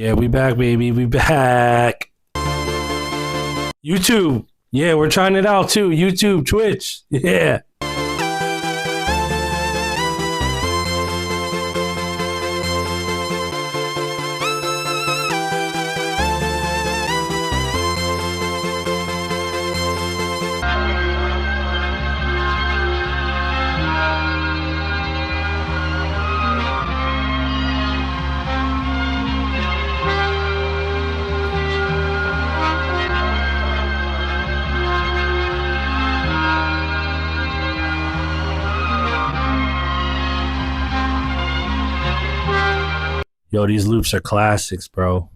Yeah, we back, baby. We back. YouTube. Yeah, we're trying it out too. YouTube, Twitch. Yeah. Yo, these loops are classics, bro.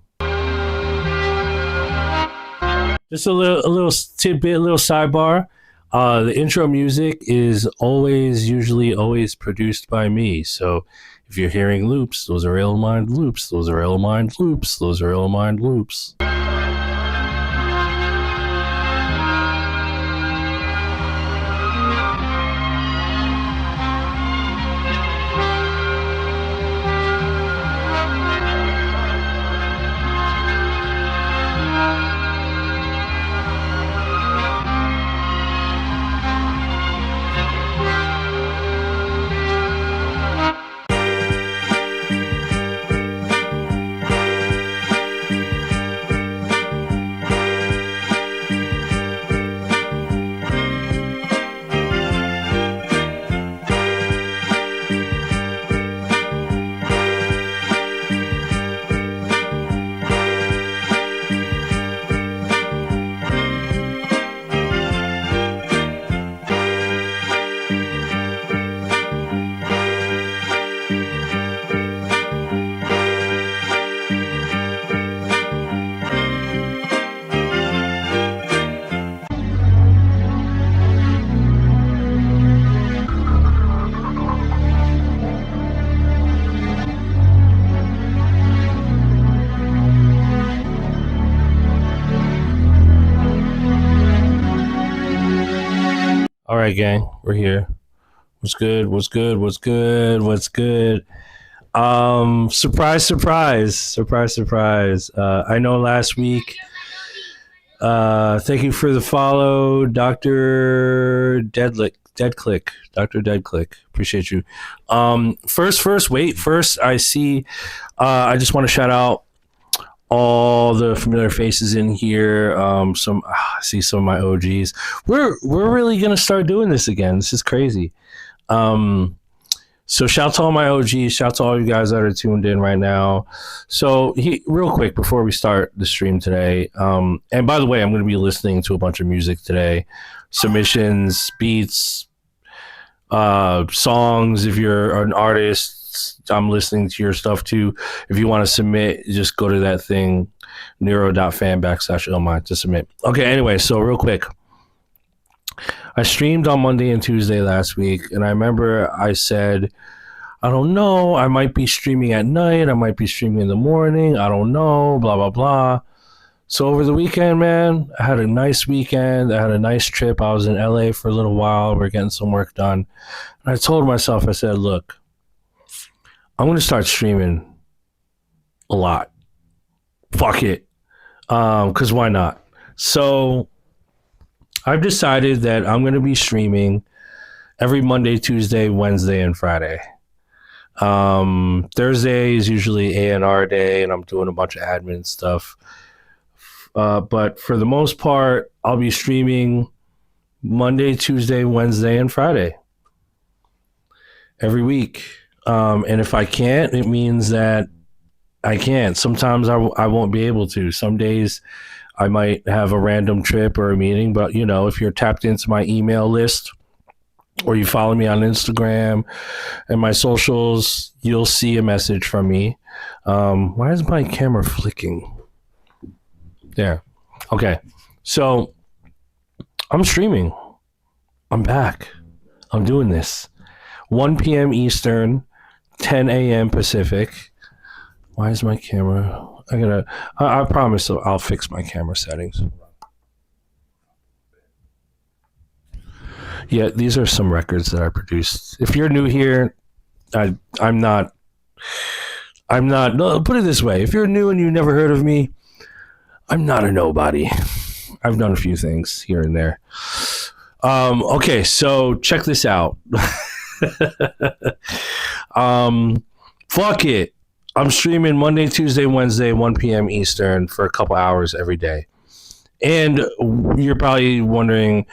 Just a little tidbit, a little sidebar. The intro music is usually always produced by me. So if you're hearing loops, those are ill-mined loops. Those are ill-mined loops. Those are ill-mined loops. All right, gang, we're here. What's good? What's good? What's good? What's good? Surprise, surprise, surprise, surprise. I know last week. Thank you for the follow, Dr. Deadclick. Dr. Deadclick. Appreciate you. First, I see, I just want to shout out all the familiar faces in here. I see some of my OGs. We're really gonna start doing this again. This is crazy. So shout to all my OGs. Shout to all you guys that are tuned in right now. So real quick before we start the stream today. And by the way, I'm going to be listening to a bunch of music today. Submissions, beats, songs. If you're an artist, I'm listening to your stuff too. If you want to submit, just go to that thing, neuro.fan/illmind to submit. Okay, anyway, so real quick. I streamed on Monday and Tuesday last week, and I remember I said, I don't know, I might be streaming at night, I might be streaming in the morning, I don't know, blah, blah, blah. So over the weekend, man, I had a nice weekend. I had a nice trip. I was in LA for a little while. We're getting some work done. And I told myself, I said, look, I'm going to start streaming a lot. Fuck it. Because why not? So I've decided that I'm going to be streaming every Monday, Tuesday, Wednesday, and Friday. Thursday is usually A&R day, and I'm doing a bunch of admin stuff. But for the most part, I'll be streaming Monday, Tuesday, Wednesday, and Friday every week. And if I can't, it means that I can't. Sometimes I won't be able to. Some days I might have a random trip or a meeting, but you know, if you're tapped into my email list or you follow me on Instagram and my socials, you'll see a message from me. Why is my camera flicking? There. Okay. So I'm streaming. I'm back. I'm doing this. 1 p.m. Eastern, 10 a.m. Pacific. Why is my camera? I promise I'll fix my camera settings. Yeah, these are some records that I produced. If you're new here, I'm not I'm not, no, put it this way. If you're new and you never heard of me, I'm not a nobody. I've done a few things here and there. Okay, so check this out. Fuck it. I'm streaming Monday, Tuesday, Wednesday, 1 p.m. Eastern for a couple hours every day. And you're probably wondering,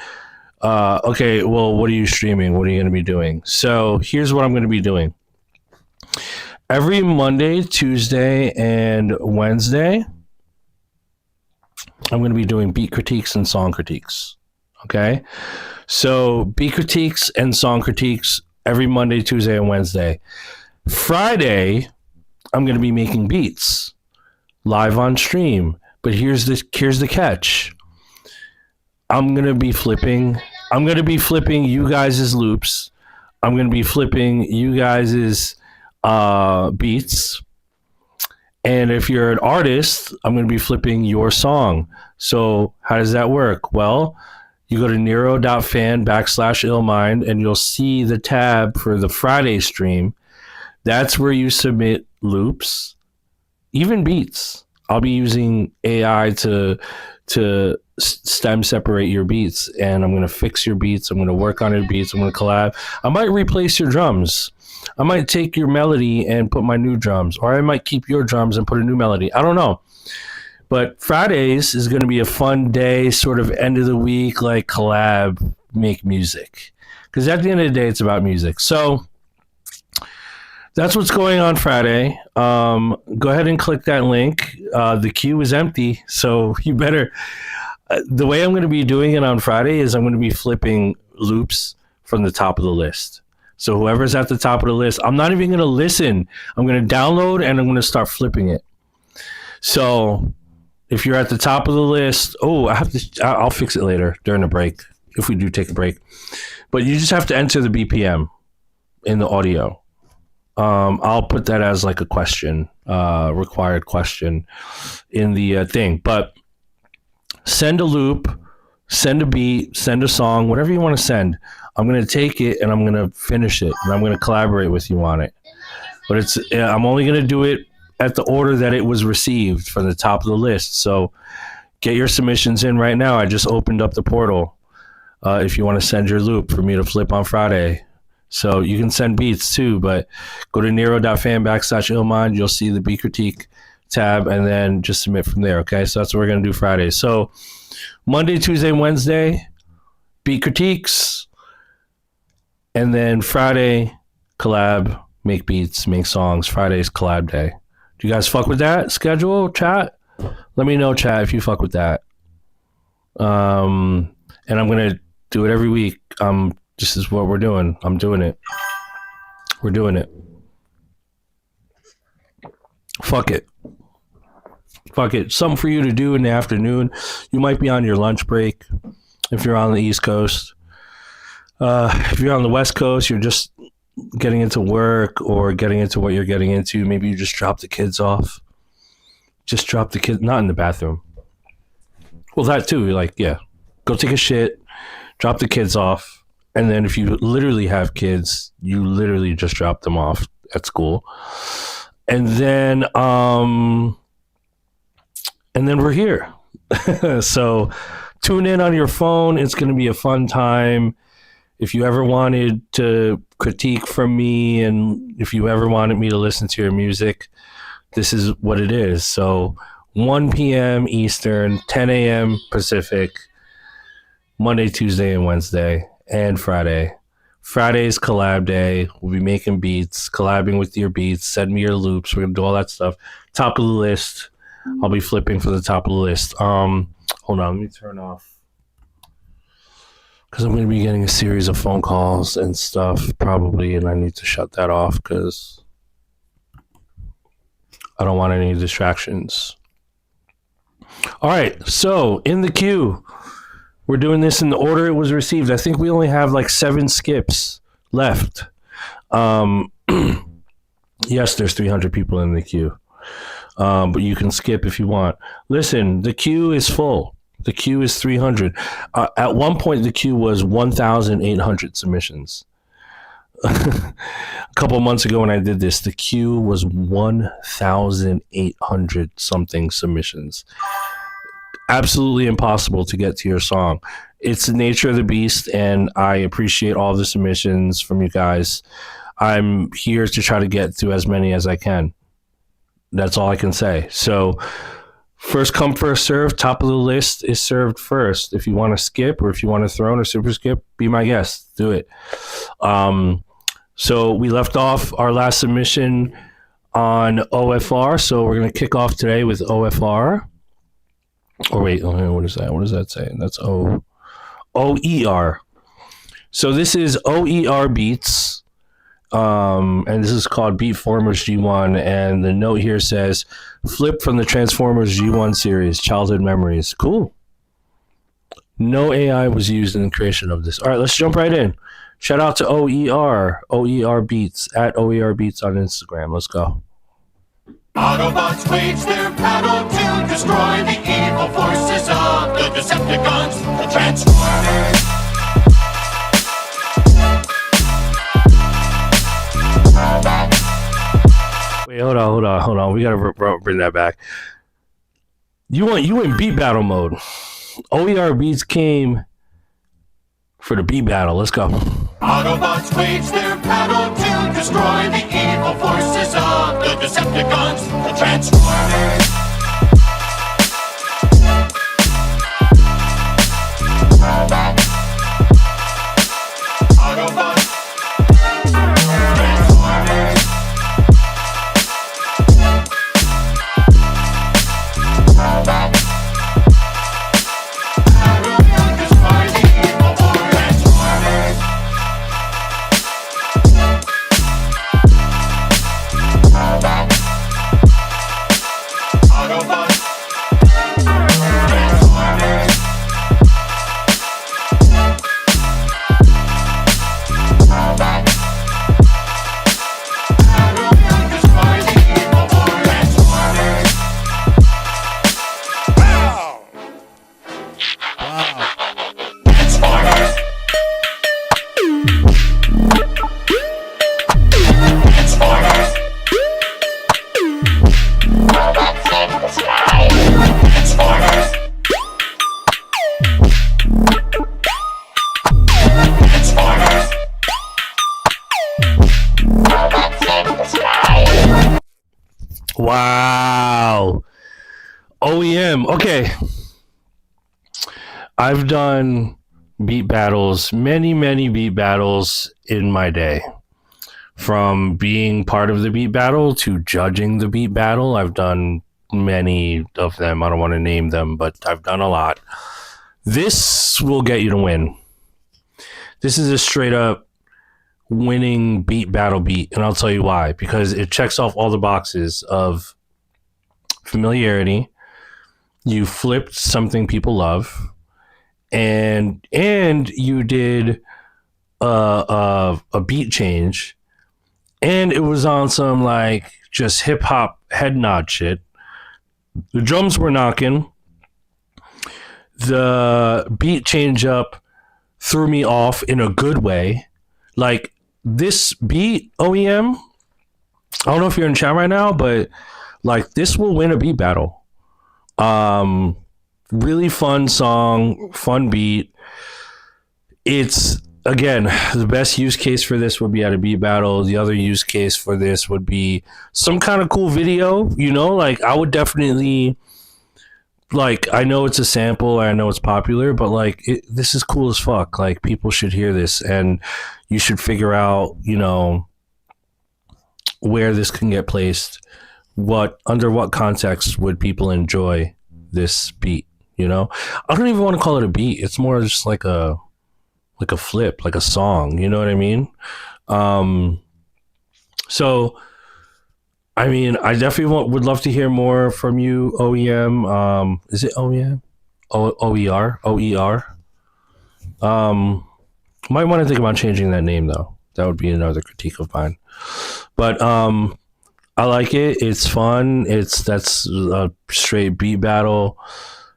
okay, well, what are you streaming? What are you going to be doing? So here's what I'm going to be doing. Every Monday, Tuesday, and Wednesday, I'm going to be doing beat critiques and song critiques. Okay? So beat critiques and song critiques every Monday, Tuesday, and Wednesday. Friday, I'm going to be making beats live on stream. But here's the catch. I'm going to be flipping you guys' loops. I'm going to be flipping you guys' beats. And if you're an artist, I'm going to be flipping your song. So how does that work? Well, you go to nero.fan/illmind and you'll see the tab for the Friday stream. That's where you submit loops, even beats. I'll be using AI to stem separate your beats, and I'm going to fix your beats. I'm going to work on your beats. I'm going to collab. I might replace your drums. I might take your melody and put my new drums, or I might keep your drums and put a new melody. I don't know. But Fridays is going to be a fun day, sort of end of the week, like collab, make music. Because at the end of the day, it's about music. So that's what's going on Friday. Go ahead and click that link. The queue is empty, so you better. The way I'm going to be doing it on Friday is I'm going to be flipping loops from the top of the list. So whoever's at the top of the list, I'm not even going to listen. I'm going to download and I'm going to start flipping it. So if you're at the top of the list, I'll fix it later during the break if we do take a break. But you just have to enter the BPM in the audio. I'll put that as like a question, required question in the thing. But send a loop, send a beat, send a song, whatever you want to send. I'm going to take it and I'm going to finish it and I'm going to collaborate with you on it. But I'm only going to do it at the order that it was received from the top of the list. So get your submissions in right now. I just opened up the portal if you want to send your loop for me to flip on Friday. So you can send beats too, but go to nero.fan/illmind. You'll see the beat critique tab and then just submit from there. Okay. So that's what we're going to do Friday. So Monday, Tuesday, Wednesday, beat critiques. And then Friday, collab, make beats, make songs. Friday's collab day. Do you guys fuck with that schedule, chat? Let me know, chat, if you fuck with that. And I'm going to do it every week. This is what we're doing. I'm doing it. We're doing it. Fuck it. Fuck it. Something for you to do in the afternoon. You might be on your lunch break if you're on the East Coast. If you're on the West Coast, you're just getting into work or getting into what you're getting into. Maybe you just drop the kids off. Just drop the kids, not in the bathroom. Well, that too. You're like, yeah, go take a shit, drop the kids off. And then if you literally have kids, you literally just drop them off at school. And then we're here. So tune in on your phone. It's going to be a fun time. If you ever wanted to critique from me and if you ever wanted me to listen to your music, this is what it is. So 1 p.m. Eastern, 10 a.m. Pacific, Monday, Tuesday, and Wednesday, and Friday. Friday's collab day. We'll be making beats, collabing with your beats. Send me your loops. We're going to do all that stuff. Top of the list. I'll be flipping for the top of the list. Hold on. Let me turn off. Because I'm going to be getting a series of phone calls and stuff probably, and I need to shut that off because I don't want any distractions. All right, so in the queue, we're doing this in the order it was received. I think we only have like 7 skips left. Yes, there's 300 people in the queue, but you can skip if you want. Listen, the queue is full. The queue is 300. At one point, the queue was 1,800 submissions. a couple months ago when I did this, the queue was 1,800 something submissions. Absolutely impossible to get to your song. It's the nature of the beast, and I appreciate all the submissions from you guys. I'm here to try to get to as many as I can. That's all I can say. So first come, first serve. Top of the list is served first. If you want to skip or if you want to throw in a super skip, be my guest. Do it. So we left off our last submission on OFR. So we're going to kick off today with OFR. Or wait, what is that? What does that say? That's OER. So this is OER Beats. And this is called Beatformers G1, and the note here says flip from the Transformers G1 series, childhood memories. Cool. No AI was used in the creation of this. All right, let's jump right in. Shout out to OER Beats, at OER Beats on Instagram. Let's go. Autobots wage their battle to destroy the evil forces of the Decepticons, the Transformers. Wait, hold on. We gotta bring that back. You in beat battle mode. OER Beats came for the beat battle. Let's go. Autobots wage their battle to destroy the evil forces of the Decepticons, the Transformers. Autobots. Wow. OEM. Okay. I've done beat battles, many beat battles in my day. From being part of the beat battle to judging the beat battle, I've done many of them. I don't want to name them, but I've done a lot. This will get you to win. This is a straight up winning beat battle beat, and I'll tell you why. Because it checks off all the boxes of familiarity. You flipped something people love, and you did a beat change, and it was on some like just hip hop head nod shit. The drums were knocking. The beat change up threw me off in a good way. Like this beat, OEM, I don't know if you're in chat right now, but like this will win a beat battle. Really fun song, fun beat. It's, again, the best use case for this would be at a beat battle. The other use case for this would be some kind of cool video, you know, like I would definitely, like, I know it's a sample, I know it's popular, but like this is cool as fuck. Like people should hear this, and you should figure out, you know, where this can get placed. Under what context would people enjoy this beat, you know? I don't even want to call it a beat. It's more just like a flip, like a song, you know what I mean? So I mean, I definitely would love to hear more from you, OEM. Is it OEM? OER? Might want to think about changing that name though. That would be another critique of mine. But I like it. It's fun. That's a straight beat battle.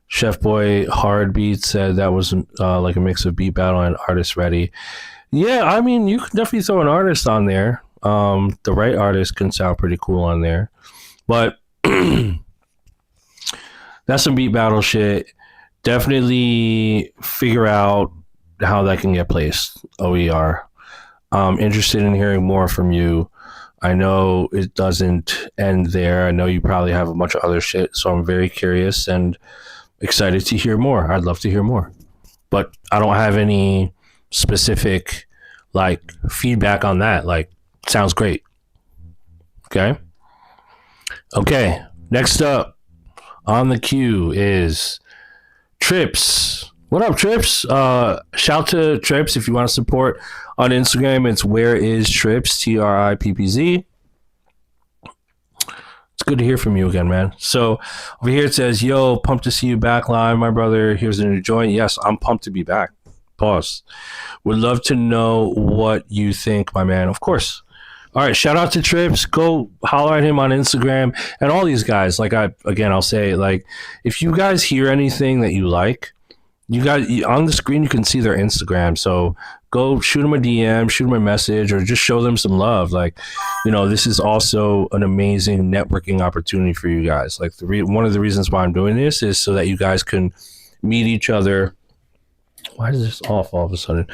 Chef Boy Hard Beat said that was like a mix of beat battle and artist ready. Yeah, I mean, you could definitely throw an artist on there. The right artist can sound pretty cool on there, but that's some beat battle shit. Definitely figure out how that can get placed. OER. I'm interested in hearing more from you. I know it doesn't end there. I know you probably have a bunch of other shit, so I'm very curious and excited to hear more. I'd love to hear more, but I don't have any specific like feedback on that. Like, sounds great. Okay. Okay. Next up on the queue is Trips. What up, Trips? Shout to Trips if you want to support on Instagram. It's where is Trips, TRIPPZ. It's good to hear from you again, man. So over here it says, yo, pumped to see you back live, my brother. Here's a new joint. Yes, I'm pumped to be back. Pause. Would love to know what you think, my man. Of course. All right, shout out to Trips. Go holler at him on Instagram and all these guys. Like I'll say, like, if you guys hear anything that you like, you guys on the screen you can see their Instagram. So go shoot them a DM, shoot them a message, or just show them some love. Like, this is also an amazing networking opportunity for you guys. Like one of the reasons why I'm doing this is so that you guys can meet each other. Why is this off all of a sudden?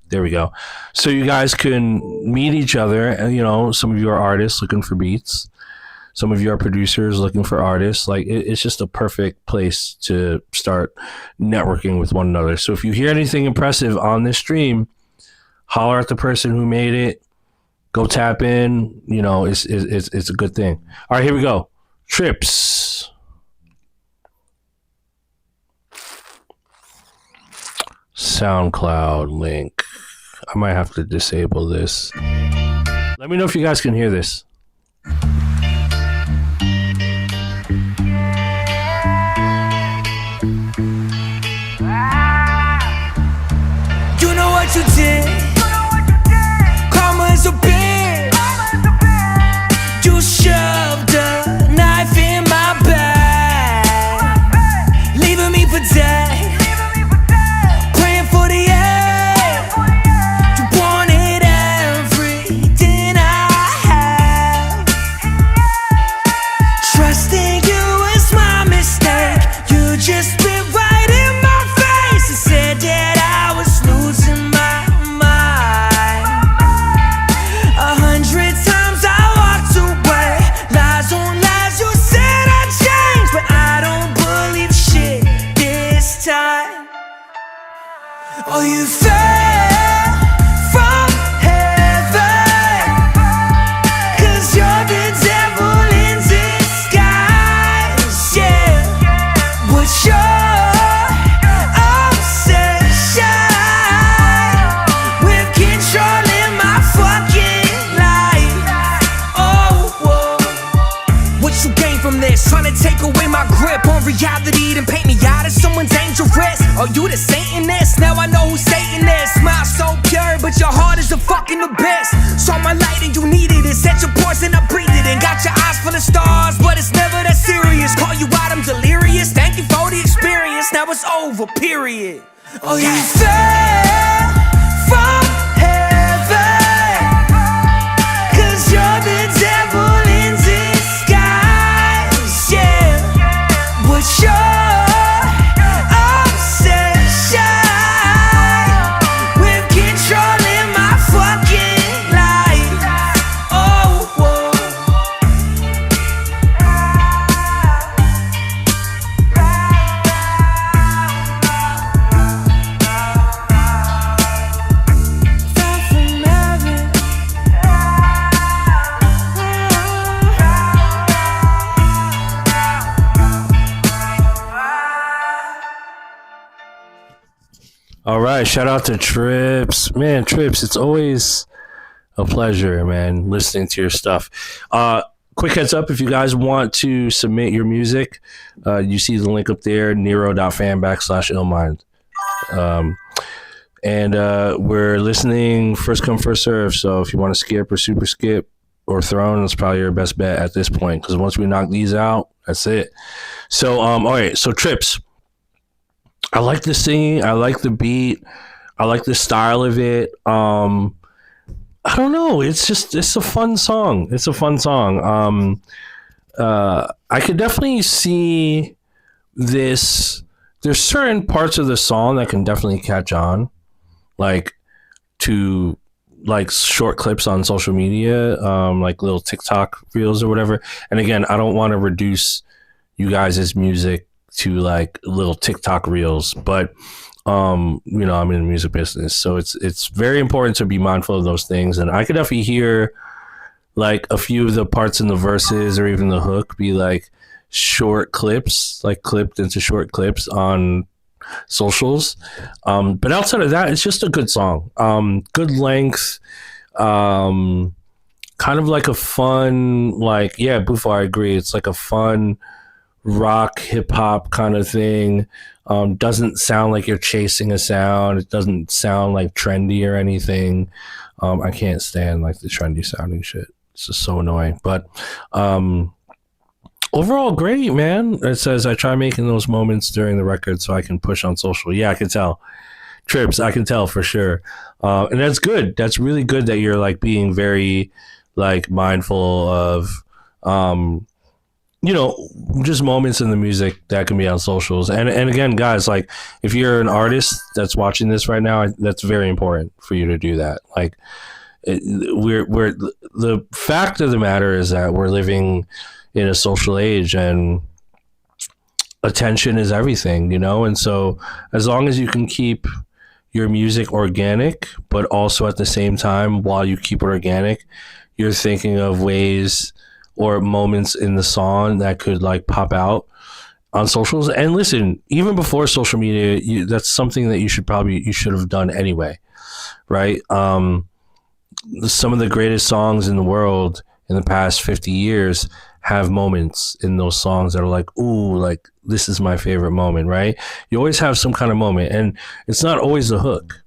There we go. So you guys can meet each other, and some of you are artists looking for beats. Some of you are producers looking for artists. Like it's just a perfect place to start networking with one another. So if you hear anything impressive on this stream, holler at the person who made it. Go tap in. It's a good thing. All right, here we go. Trips. SoundCloud link. I might have to disable this. Let me know if you guys can hear this. You know what you did? Karma is a bitch. You shoved a knife in my back, leaving me for dead. Oh, you fell from heaven, 'cause you're the devil in disguise, yeah. What's your obsession with controlling my fucking life? Oh, whoa. What you gain from this? Trying to take away my grip on reality, then paint me out as someone dangerous. Oh, you the Satanist? Now I know who Satan is. Smile so pure, but your heart is a fucking abyss. Saw my light and you needed it. Set your poison, I breathed it in. Got your eyes full of stars, but it's never that serious. Call you out, I'm delirious. Thank you for the experience. Now it's over, period. Oh, you fell from heaven, 'cause you're the devil in disguise, yeah. What's your All right, shout out to Trips. Man, Trips, it's always a pleasure, man, listening to your stuff. Quick heads up, if you guys want to submit your music, you see the link up there, nero.fan/illmind. And we're listening first come, first serve. So if you want to skip or super skip or throne, that's probably your best bet at this point, because once we knock these out, that's it. So, all right, so Trips. I like the singing. I like the beat. I like the style of it. I don't know. It's a fun song. It's a fun song. I could definitely see this. There's certain parts of the song that can definitely catch on, like to like short clips on social media, like little TikTok reels or whatever. And again, I don't want to reduce you guys' music to like little TikTok reels, but I'm in the music business, so it's very important to be mindful of those things. And I could definitely hear like a few of the parts in the verses or even the hook be like short clips, like clipped into short clips on socials. But outside of that, it's just a good song. Good length, kind of like a fun, like, yeah, Bufo, I agree. It's like a fun rock hip hop kind of thing. Doesn't sound like you're chasing a sound. It doesn't sound like trendy or anything. I can't stand like the trendy sounding shit. It's just so annoying. But overall, great, man. It says I try making those moments during the record so I can push on social. Yeah, I can tell. Trips, I can tell for sure. And that's good. That's really good that you're like being very like mindful of just moments in the music that can be on socials. And again, guys, like if you're an artist that's watching this right now, that's very important for you to do that. Like we're the fact of the matter is that we're living in a social age and attention is everything, and so as long as you can keep your music organic, but also at the same time, while you keep it organic, you're thinking of ways or moments in the song that could like pop out on socials. And listen, even before social media, that's something that you should have done anyway, right? Some of the greatest songs in the world in the past 50 years have moments in those songs that are like, ooh, like this is my favorite moment, right? You always have some kind of moment, and it's not always the hook.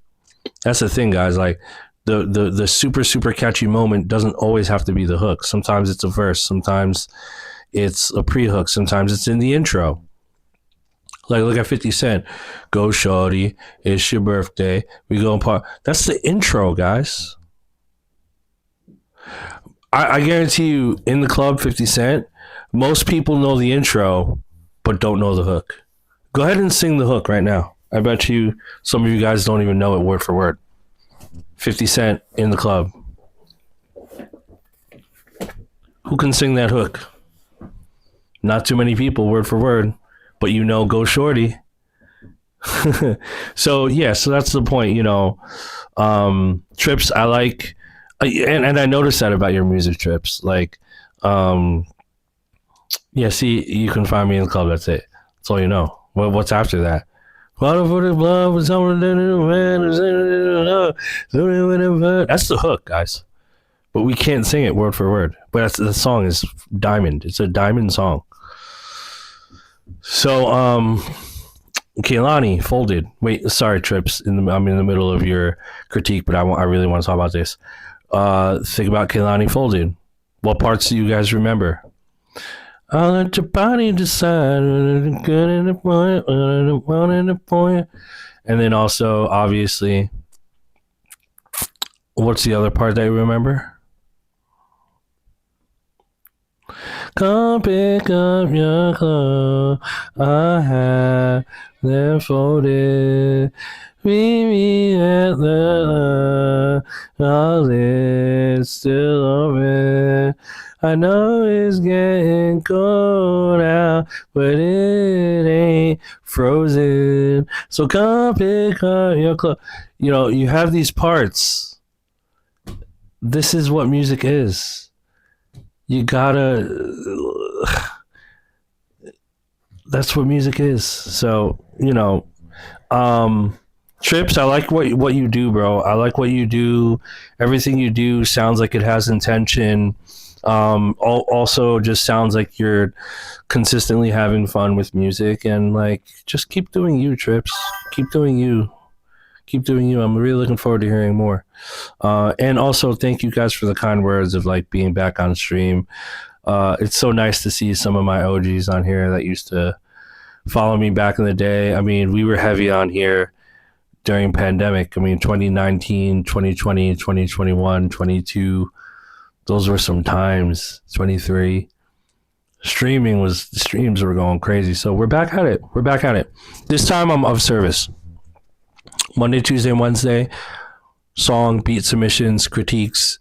That's the thing, guys. Like the super, super catchy moment doesn't always have to be the hook. Sometimes it's a verse. Sometimes it's a pre-hook. Sometimes it's in the intro. Like, look at 50 Cent. Go shorty, it's your birthday. We go and party. That's the intro, guys. I guarantee you, in the club, 50 Cent, most people know the intro, but don't know the hook. Go ahead and sing the hook right now. I bet you some of you guys don't even know it word for word. 50 Cent in the club. Who can sing that hook? Not too many people, word for word, but go shorty. So that's the point, Trips, I like, and I noticed that about your music, Trips. Like, see, you can find me in the club, that's it. That's all you know. What's after that? That's the hook, guys. But we can't sing it word for word. But the song is diamond. It's a diamond song. So, Kehlani, Folded. Wait, sorry, Trips. I'm in the middle of your critique, but I really want to talk about this. Think about Kehlani, Folded. What parts do you guys remember? I'll let your body decide whether it's good in the point, whether it's one in the point. And then also, obviously, what's the other part that you remember? Come pick up your clothes, I have them folded. Meet me at the all is still open. I know it's getting cold out, but it ain't frozen. So come pick up your clothes. You have these parts. This is what music is. You gotta. That's what music is. So, Trips, I like what you do, bro. I like what you do. Everything you do sounds like it has intention. Also just sounds like you're consistently having fun with music, and like just keep doing you, Trips. Keep doing you. I'm really looking forward to hearing more. And also thank you guys for the kind words of like being back on stream. It's so nice to see some of my OGs on here that used to follow me back in the day. I mean, we were heavy on here during pandemic. I mean, 2019, 2020, 2021, 22. Those were some times. 23. The streams were going crazy. So we're back at it. This time I'm of service. Monday, Tuesday, and Wednesday, song, beat submissions, critiques,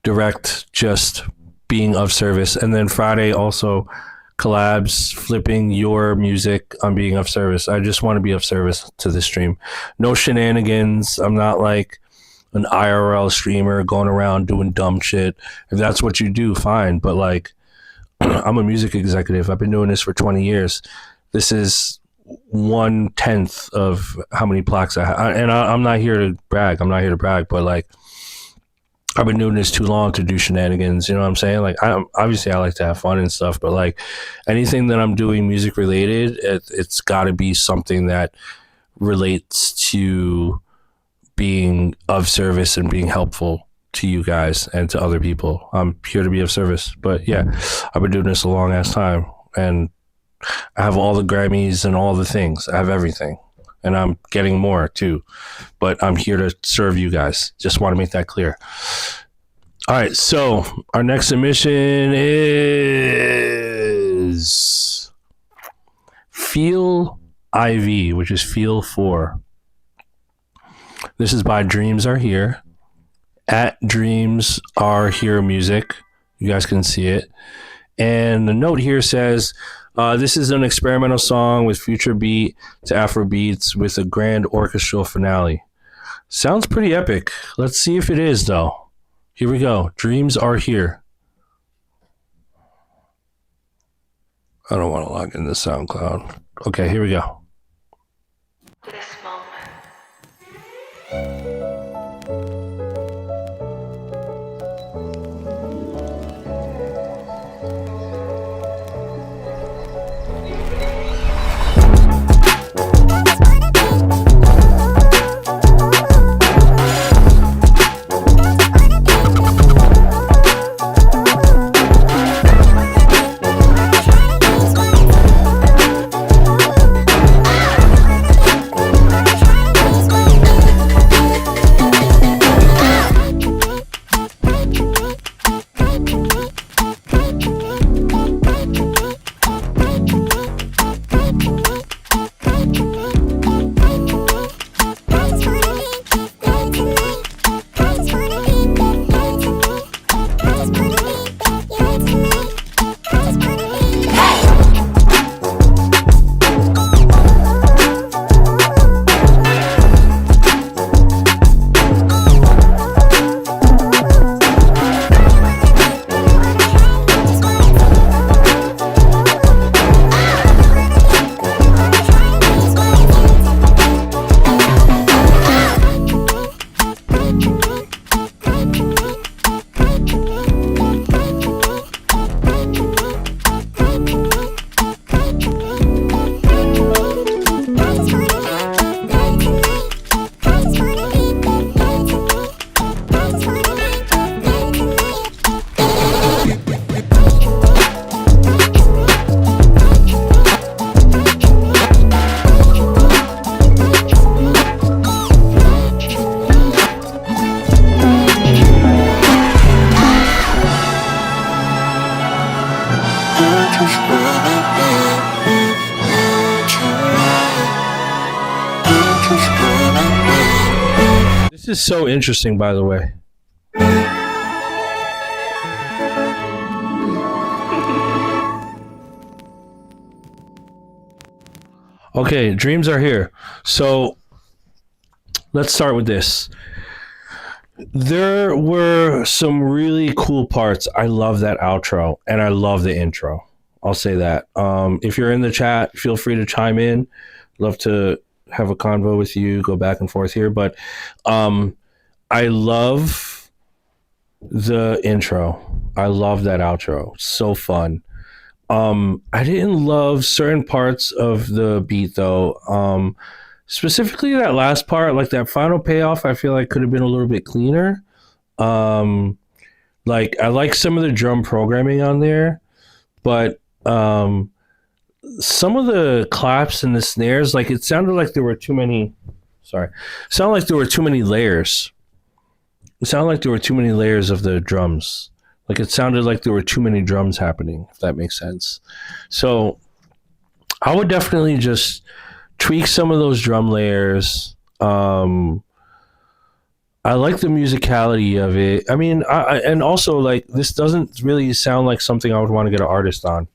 direct, just being of service. And then Friday also collabs, flipping your music on being of service. I just want to be of service to the stream. No shenanigans. I'm not like an IRL streamer going around doing dumb shit. If that's what you do, fine. But like, I'm a music executive. I've been doing this for 20 years. This is 1/10 of how many plaques I have. And I'm not here to brag. But like, I've been doing this too long to do shenanigans. You know what I'm saying? Like, obviously I like to have fun and stuff, but like anything that I'm doing music related, it's got to be something that relates to being of service and being helpful to you guys and to other people. I'm here to be of service. But yeah, I've been doing this a long ass time, and I have all the Grammys and all the things. I have everything, and I'm getting more too, but I'm here to serve you guys. Just want to make that clear. All right. So our next submission is Feel IV, which is Feel 4. This is by Dreams Are Here. At Dreams Are Here Music. You guys can see it. And the note here says, this is an experimental song with future beat to Afro beats with a grand orchestral finale. Sounds pretty epic. Let's see if it is, though. Here we go. Dreams Are Here. I don't want to log into SoundCloud. Okay, here we go. This moment. This is so interesting, by the way. Okay, Dreams Are Here. So let's start with this. There were some really cool parts. I love that outro and I love the intro. I'll say that. If you're in the chat, feel free to chime in. Love to have a convo with you, go back and forth here. But I love the intro. I love that outro. So fun. I didn't love certain parts of the beat though. Specifically that last part, like that final payoff, I feel like could have been a little bit cleaner. Like I like some of the drum programming on there, but some of the claps and the snares, like it sounded like there were too many Sorry. Sounded like there were too many layers. It sounded like there were too many layers of the drums. Like it sounded like there were too many drums happening, if that makes sense. So I would definitely just tweak some of those drum layers. I like the musicality of it. I mean, and also like this doesn't really sound like something I would want to get an artist on.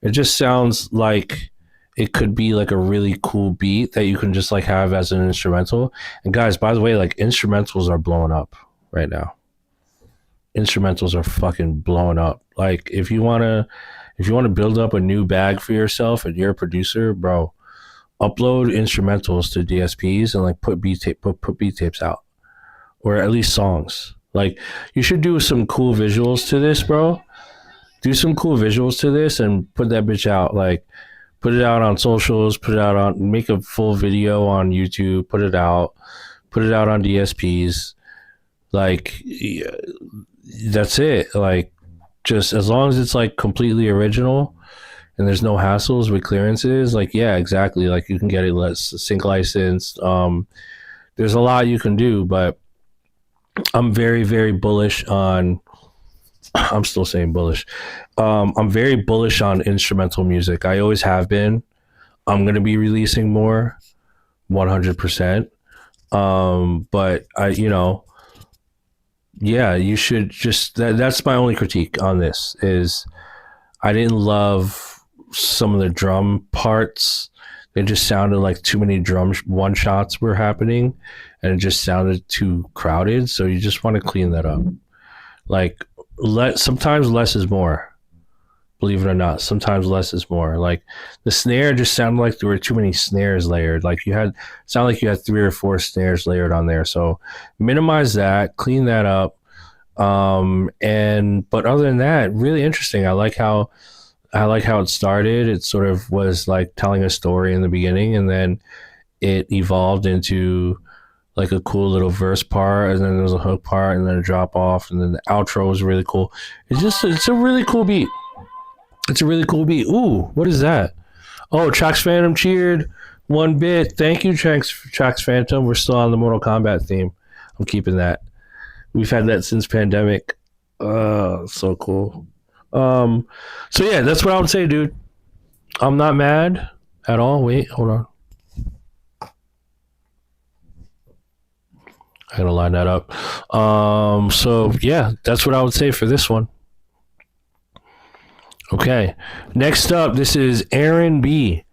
It just sounds like it could be like a really cool beat that you can just like have as an instrumental. And guys, by the way, like instrumentals are blowing up right now. Instrumentals are fucking blowing up. Like if you wanna build up a new bag for yourself and you're a producer, bro, upload instrumentals to DSPs and like put beat tapes out, or at least songs. Like you should do some cool visuals to this, bro. Do some cool visuals to this and put that bitch out. Like put it out on socials, make a full video on YouTube, put it out on DSPs. Like yeah, that's it. Like just as long as it's like completely original and there's no hassles with clearances, like yeah, exactly. Like you can get it sync licensed. There's a lot you can do, but I'm very, very bullish on I'm still saying bullish. I'm very bullish on instrumental music. I always have been. I'm gonna be releasing more, 100%. But yeah, you should just. That's my only critique on this is I didn't love some of the drum parts. They just sounded like too many drum one shots were happening, and it just sounded too crowded. So you just want to clean that up. Like sometimes less is more. Believe it or not, sometimes less is more. Like the snare just sounded like there were too many snares layered. Like sounded like you had 3 or 4 snares layered on there. So minimize that, clean that up. But other than that, really interesting. I like how it started. It sort of was like telling a story in the beginning, and then it evolved into like a cool little verse part, and then there was a hook part, and then a drop off, and then the outro was really cool. It's a really cool beat. It's a really cool beat. Ooh, what is that? Oh, Trax Phantom cheered 1 bit. Thank you, Trax Phantom. We're still on the Mortal Kombat theme. I'm keeping that. We've had that since pandemic. So cool. So yeah, that's what I would say, dude. I'm not mad at all. Wait, hold on. I gotta line that up. So yeah, that's what I would say for this one. Okay. Next up, this is Aaron B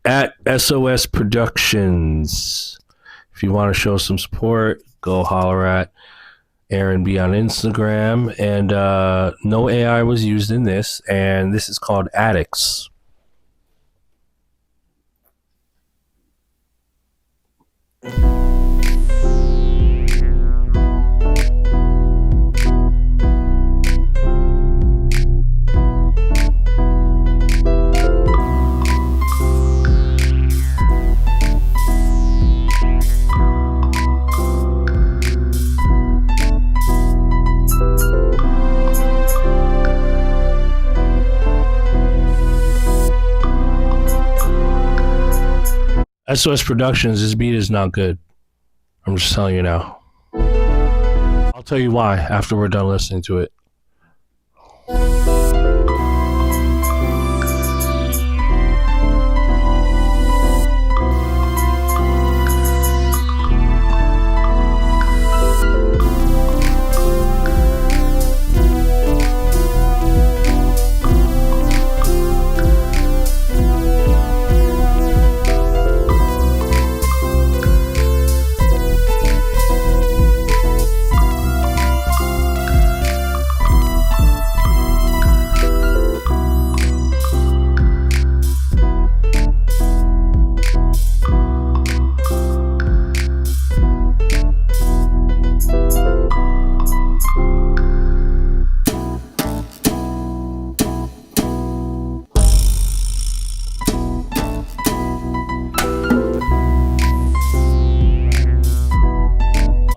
at SOS Productions. If you want to show some support, go holler at Aaron B on Instagram. And no AI was used in this, and this is called Addicts. SOS Productions, this beat is not good. I'm just telling you now. I'll tell you why after we're done listening to it.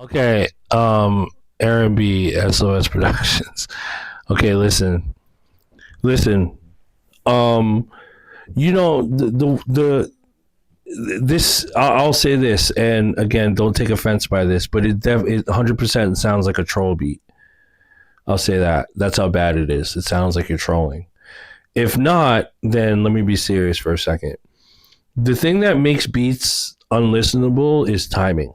Okay, Aaron B, SOS Productions. Okay, listen. You know, this I'll say this, and again, don't take offense by this, but it 100% sounds like a troll beat. I'll say that. That's how bad it is. It sounds like you're trolling. If not, then let me be serious for a second. The thing that makes beats unlistenable is timing.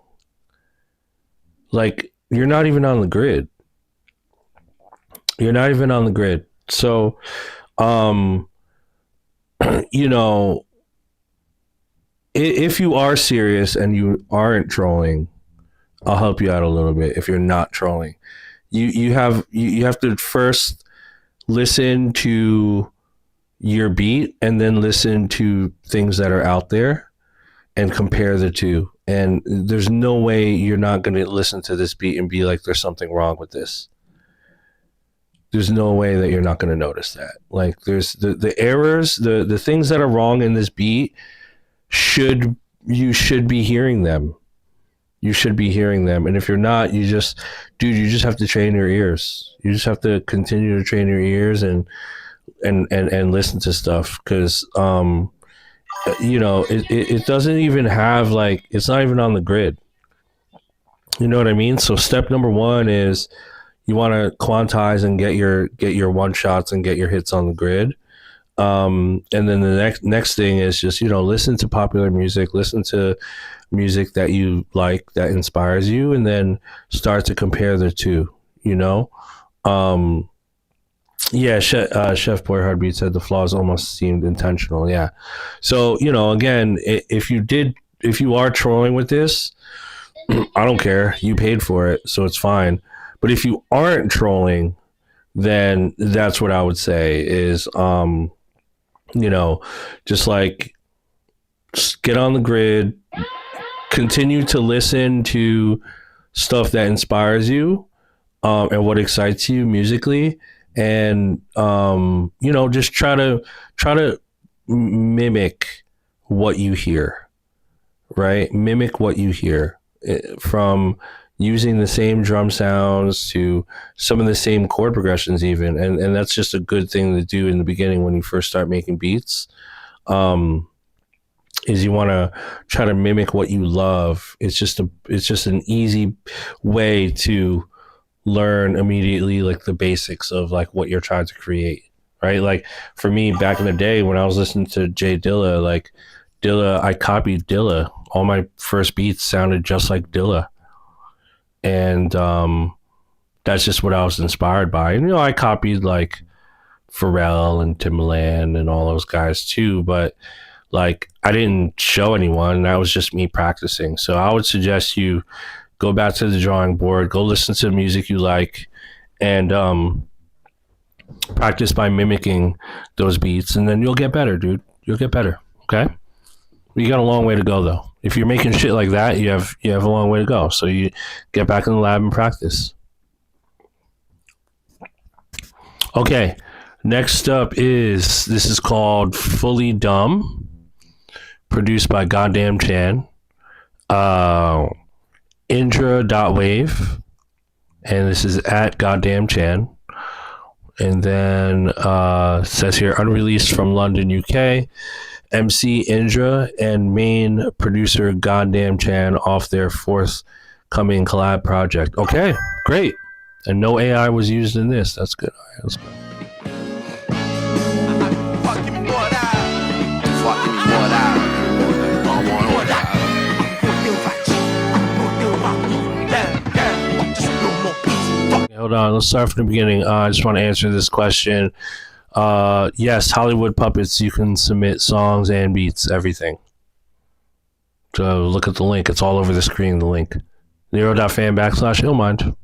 Like, you're not even on the grid. You're not even on the grid. So, you know, if you are serious and you aren't trolling, I'll help you out a little bit. If you're not trolling, you have to first listen to your beat and then listen to things that are out there and compare the two. And there's no way you're not going to listen to this beat and be like, there's something wrong with this. There's no way that you're not going to notice that. Like, there's the errors, the things that are wrong in this beat you should be hearing them. You should be hearing them. And if you're not, you just have to train your ears. You just have to continue to train your ears and listen to stuff. Cause, you know, it doesn't even have, like, it's not even on the grid. You know what I mean? So step number one is you want to quantize and get your one shots and get your hits on the grid. And then the next thing is just, you know, listen to popular music, listen to music that you like, that inspires you, and then start to compare the two, you know? Yeah, Chef Boyhard said the flaws almost seemed intentional. Yeah. So, you know, again, if you are trolling with this, I don't care. You paid for it, so it's fine. But if you aren't trolling, then that's what I would say is, you know, just get on the grid, continue to listen to stuff that inspires you, and what excites you musically. And, you know, just try to mimic what you hear, right? Mimic what you hear, from using the same drum sounds to some of the same chord progressions even. And that's just a good thing to do in the beginning when you first start making beats, is you want to try to mimic what you love. It's just an easy way to learn immediately, like, the basics of, like, what you're trying to create, right? Like, for me, back in the day when I was listening to Jay Dilla, like, I copied Dilla. All my first beats sounded just like Dilla. And that's just what I was inspired by. And, you know, I copied, like, Pharrell and Timbaland and all those guys too, but, like, I didn't show anyone. That was just me practicing. So I would suggest you go back to the drawing board, go listen to the music you like, and practice by mimicking those beats, and then you'll get better, dude. You'll get better, okay? You got a long way to go, though. If you're making shit like that, you have a long way to go. So you get back in the lab and practice. Okay, next up this is called Fully Dumb, produced by Goddamn Chan. Indra.wave, and this is at Goddamn Chan. And then says here, unreleased from London, UK. MC Indra and main producer Goddamn Chan off their forthcoming collab project. Okay, great. And no AI was used in this. That's good. All right, let's go. Hold on, let's start from the beginning. I just want to answer this question. Yes, Hollywood Puppets, you can submit songs and beats, everything. So look at the link. It's all over the screen, the link. Nero.fan/Illmind.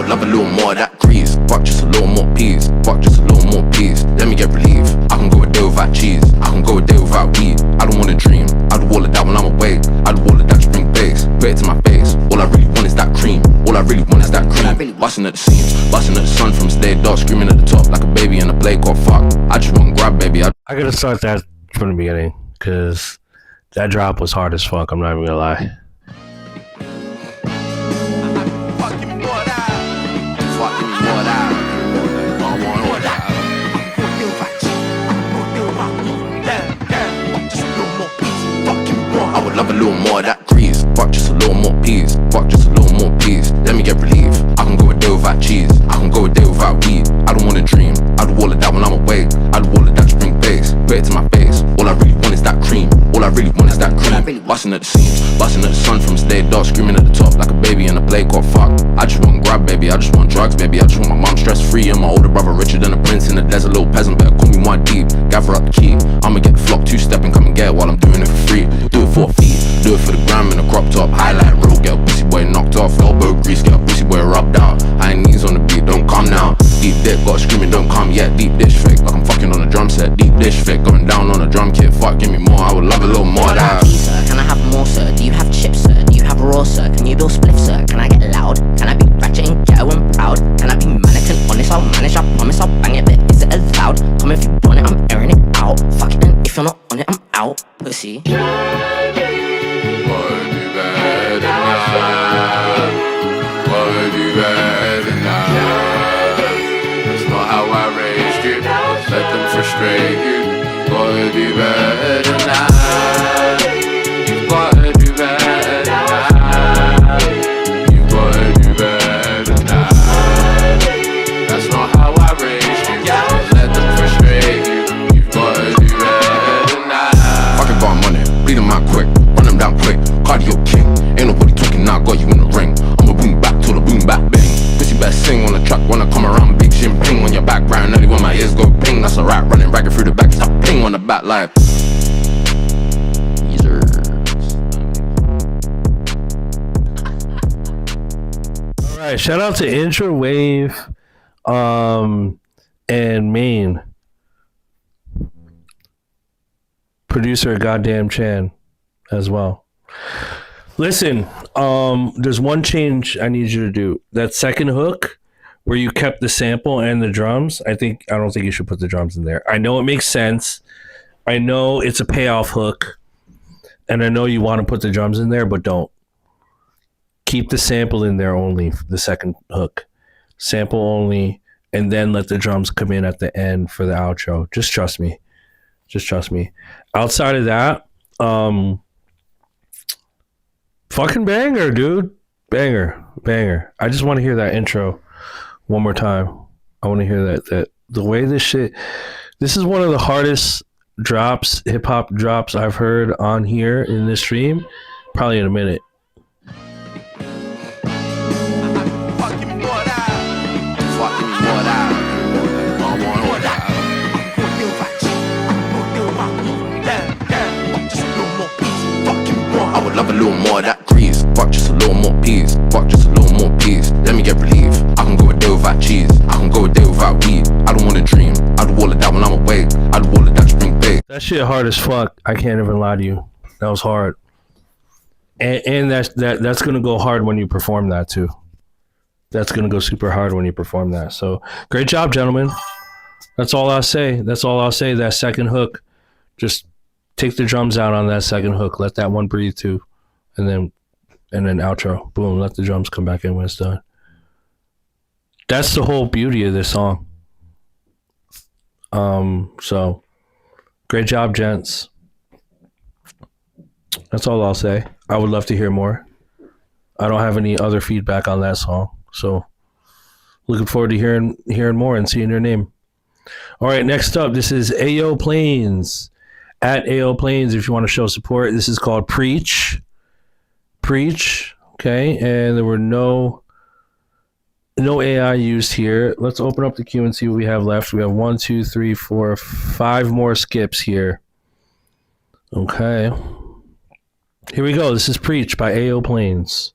Love a little more of that grease. Fuck just a little more peas. Fuck just a little more peas. Let me get relief. I can go a day without cheese. I can go a day without weed. I don't wanna dream. I do all of that when I'm awake. I do all of that to bring bass. Put it to my face. All I really want is that cream. All I really want is that cream. Busting at the seams. Busting at the sun from stay dark. Screaming at the top like a baby in a Blake or fuck. I just want to grab baby. I gotta start that from the beginning because That drop was hard as fuck. I'm not even gonna lie. I would love a little more of that grease. Fuck just a little more peas. Fuck just a little more peas. Let me get relief. I can go a day without cheese. I can go a day without weed. I don't wanna dream. I do all of that when I'm awake. I do all of that to bring bass. Put it to my face. All I really want is that cream. All I really want is that cream. Busting at the seams. Busting at the sun from stay dark. Screaming at the top like a baby in a play called fuck. I just want grab, baby. I just want drugs, baby. I just want my mom stress free. And my older brother richer than a prince in the desert. Little peasant, better call me one deep. Gather up the key. I'ma get the flock two-step and come and get it while I'm doing it for free. Do it for a fee. Do it for the gram in a crop top. Highlight real, get a pussy boy knocked off. Elbow grease, get a pussy boy rubbed out. High knees on the beat, don't come now. Deep dick, got screaming, don't come yet. Deep dish fake, like I'm fucking on a drum set. Deep dish fake, going down on a drum kit. Fuck, give me more, I would love a little more of that. Sir, can I have more, sir? Do you have chips, sir? Do you have raw, sir? Can you build spliff, sir? Can I get loud? Can I be ratchet and ghetto and proud? Can I be mannequin honest? I'll manage, I promise I'll bang it, but is it allowed? Come if you want it, I'm airing it out. Fuck it, and if you're not on it, I'm out, pussy. That's not how I raised you. Let them frustrate you. Gotta do better than that. You gotta do better than that. You gotta do better than that. That's not how I raised you. Let them frustrate you. You gotta do better than that. Fucking got money, bleed them out quick, run them down quick. Cardio king, ain't nobody talking now. Got you in the ring. I'ma boom back till the boom back bang. Pussy better sing on the track, wanna come around, big shim ping on your background. Early when my ears go ping, that's a rat running ragged through the back, stop ping on the back like. All right, shout out to Intra Wave, and Maine producer Goddamn Chan as well. Listen, there's one change I need you to do. That second hook where you kept the sample and the drums, I don't think you should put the drums in there. I know it makes sense. I know it's a payoff hook. And I know you want to put the drums in there, but don't. Keep the sample in there only, the second hook. Sample only, and then let the drums come in at the end for the outro. Just trust me. Just trust me. Outside of that, fucking banger, dude. Banger. I just want to hear that intro one more time. I want to hear that the way this is one of the hardest drops, hip hop drops I've heard on here in this stream, probably in a minute. I would love a little more of that grease. Fuck just a little more peas. Fuck just a little more peas. Let me get relief. I can go a day without cheese. I can go a day without weed. I don't wanna dream. I do all of that when I'm awake. I do all of that to bring bass. That shit hard as fuck. I can't even lie to you. That was hard. And that's gonna go hard when you perform that too. That's gonna go super hard when you perform that. So great job, gentlemen. That's all I'll say. That second hook, just take the drums out on that second hook. Let that one breathe too, and then outro. Boom. Let the drums come back in when it's done. That's the whole beauty of this song. So great job, gents. That's all I'll say. I would love to hear more. I don't have any other feedback on that song, so looking forward to hearing more and seeing your name. All right, next up, this is AO Plains. At AO Plains, if you want to show support. This is called Preach. Okay, and there were no AI used here. Let's open up the queue and see what we have left. We have 1, 2, 3, 4, 5 more skips here. Okay, here we go. This is Preach by AO Plains.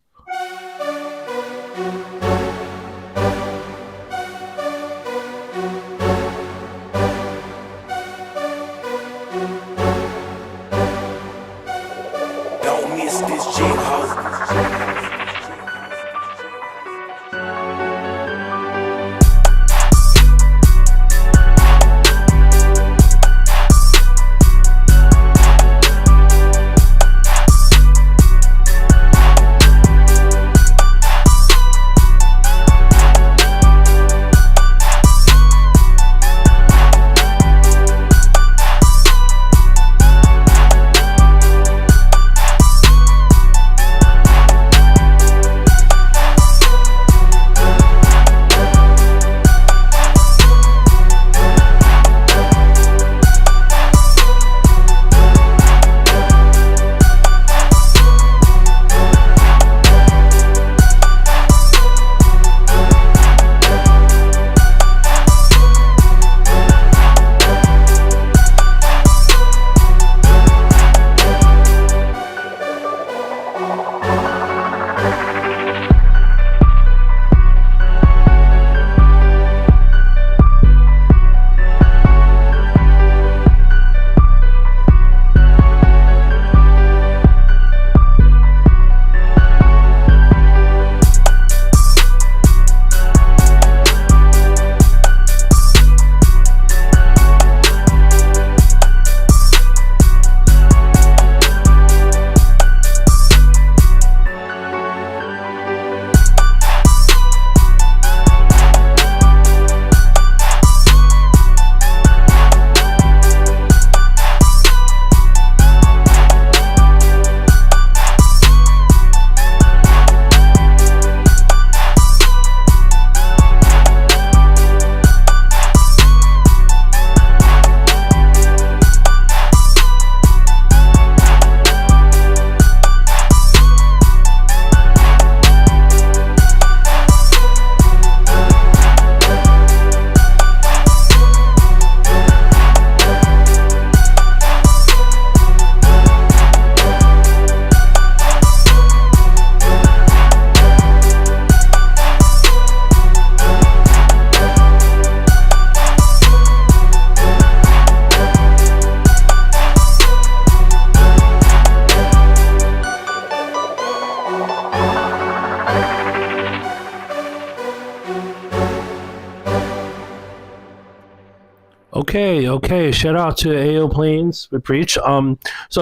Okay. Shout out to AO Planes with Preach. So I'm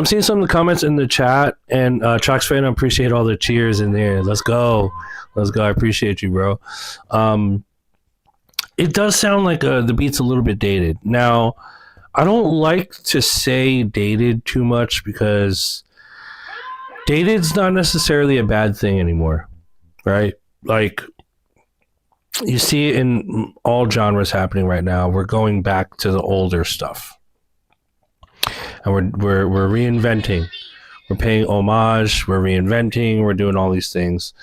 seeing some of the comments in the chat, and Chalks fan, I appreciate all the cheers in there. Let's go. I appreciate you, bro. It does sound like the beat's a little bit dated. Now, I don't like to say dated too much because dated's not necessarily a bad thing anymore, right? Like, you see it in all genres happening right now. We're going back to the older stuff, and we're reinventing. We're paying homage. We're reinventing. We're doing all these things,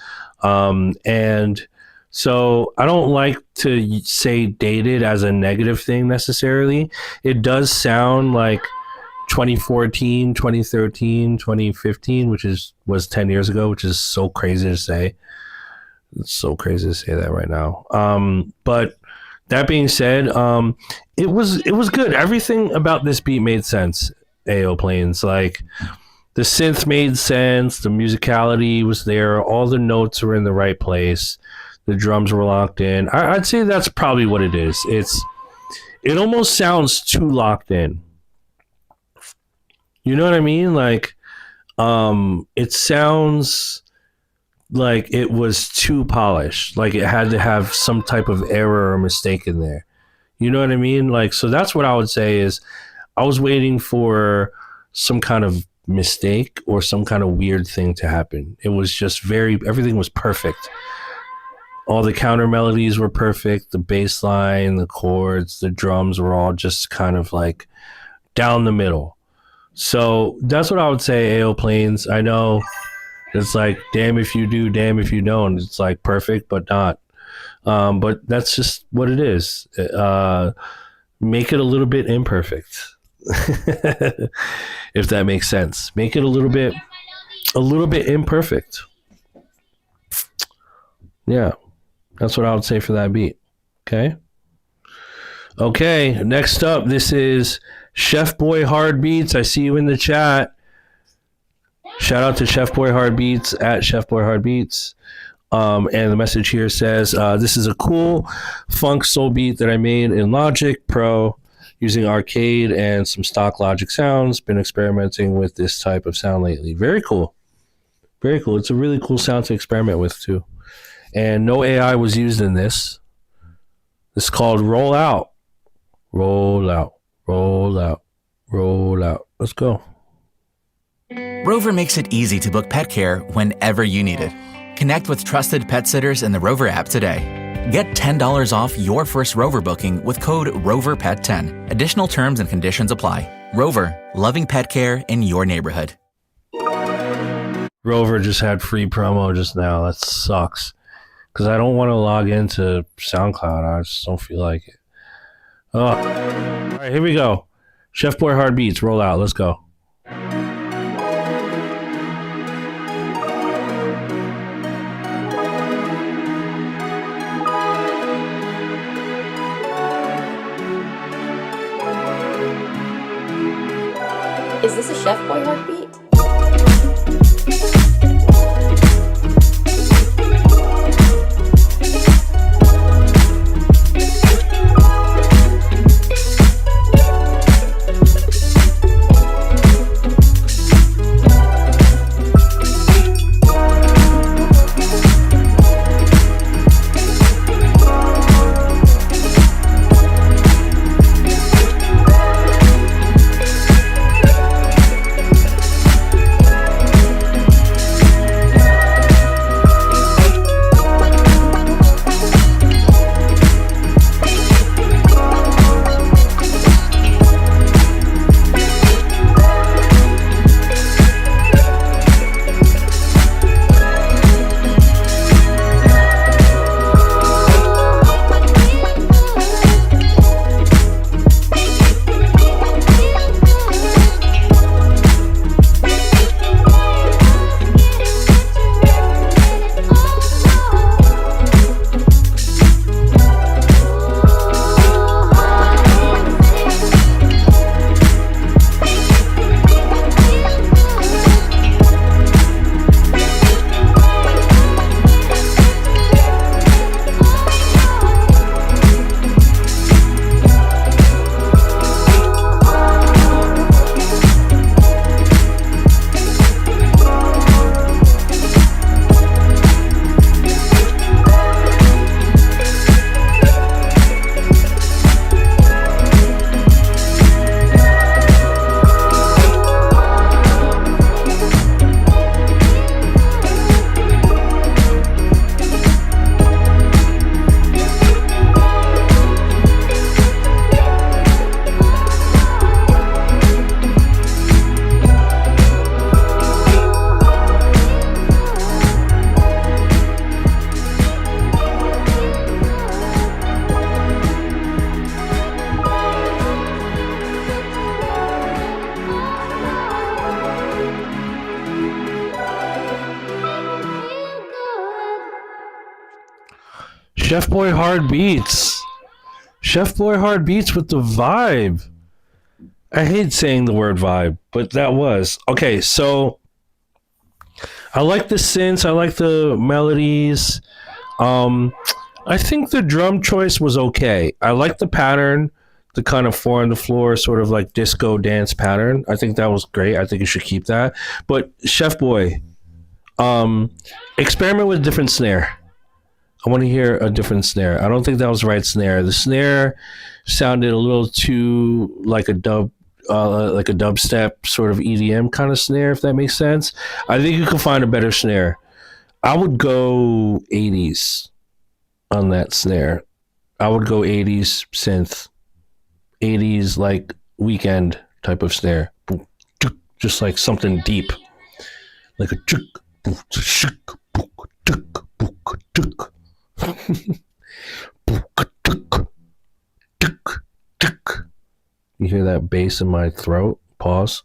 and so I don't like to say dated as a negative thing necessarily. It does sound like 2014, 2013, 2015, which was 10 years ago, which is so crazy to say. It's so crazy to say that right now. But that being said, it was good. Everything about this beat made sense. AO Planes, like the synth made sense. The musicality was there. All the notes were in the right place. The drums were locked in. I'd say that's probably what it is. It almost sounds too locked in. You know what I mean? Like, it sounds like it was too polished, like it had to have some type of error or mistake in there. You know what I mean? Like, so that's what I would say is I was waiting for some kind of mistake or some kind of weird thing to happen. It was just everything was perfect. All the counter melodies were perfect. The bass line, the chords, the drums were all just kind of like down the middle. So that's what I would say, AO Planes. I know it's like, damn if you do, damn if you don't. It's like perfect, but not. But that's just what it is. Make it a little bit imperfect, if that makes sense. Make it a little bit imperfect. Yeah, that's what I would say for that beat. Okay. Next up, this is Chef Boy Hard Beats. I see you in the chat. Shout out to Chef Boy Hard Beats at Chef Boy Hard Beats. And the message here says, this is a cool funk soul beat that I made in Logic Pro using arcade and some stock Logic sounds. Been experimenting with this type of sound lately. Very cool. It's a really cool sound to experiment with too. And no AI was used in this. It's called Roll Out. Roll out. Let's go. Rover makes it easy to book pet care whenever you need it. Connect with trusted pet sitters in the Rover app today. Get $10 off your first Rover booking with code ROVERPET10. Additional terms and conditions apply. Rover, loving pet care in your neighborhood. Rover just had free promo just now. That sucks. Because I don't want to log into SoundCloud. I just don't feel like it. Oh. All right, here we go. Chef Boy Hard Beats, Roll Out. Let's go. Is this a Chef Boy heartbeat? Chef Boy Hard Beats. Chef Boy Hard Beats with the vibe. I hate saying the word vibe, but that was. Okay, so I like the synths. I like the melodies. I think the drum choice was okay. I like the pattern, the kind of 4 on the floor, sort of like disco dance pattern. I think that was great. I think you should keep that. But Chef Boy, experiment with a different snare. I want to hear a different snare. I don't think that was the right snare. The snare sounded a little too like a dubstep sort of EDM kind of snare, if that makes sense. I think you could find a better snare. I would go 80s on that snare. I would go 80s synth. 80s like Weekend type of snare. Just like something deep. Like a you hear that bass in my throat? Pause.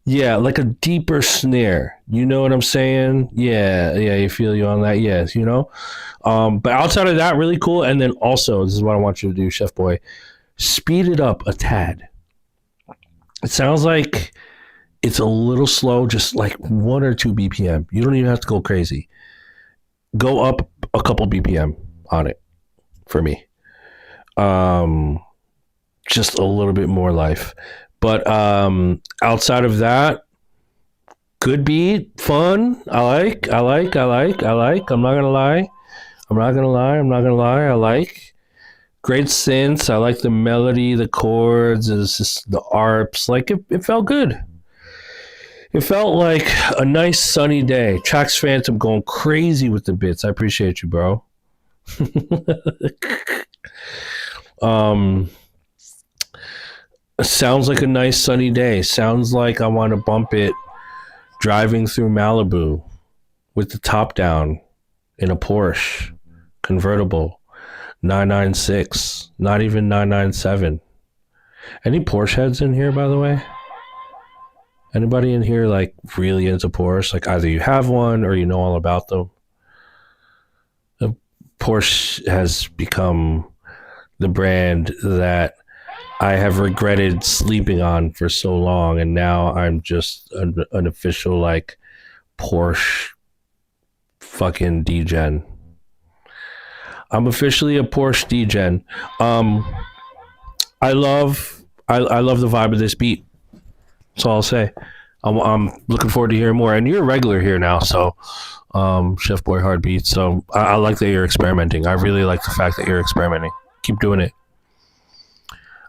Yeah, like a deeper snare. You know what I'm saying? Yeah, you feel you on that. Yes, you know. But outside of that, really cool. And then also, this is what I want you to do, Chef Boy. Speed it up a tad. It sounds like it's a little slow, just like 1 or 2 BPM. You don't even have to go crazy. Go up a couple BPM on it for me. Just a little bit more life. But outside of that, good beat, fun. I like. I'm not gonna lie. I like. Great synths. I like the melody, the chords, it's just the arps. Like it felt good. It felt like a nice sunny day. Trax Phantom going crazy with the bits. I appreciate you, bro. Sounds like a nice sunny day. Sounds like I want to bump it driving through Malibu with the top down in a Porsche convertible 996, not even 997. Any Porsche heads in here, by the way? Anybody in here like really into Porsche? Like either you have one or you know all about them. Porsche has become the brand that I have regretted sleeping on for so long, and now I'm just an official like Porsche fucking degen. I'm officially a Porsche degen. I love the vibe of this beat. That's all I'll say. I'm looking forward to hearing more. And you're a regular here now, so Chef Boy Hard Beats. So I like that you're experimenting. I really like the fact that you're experimenting. Keep doing it.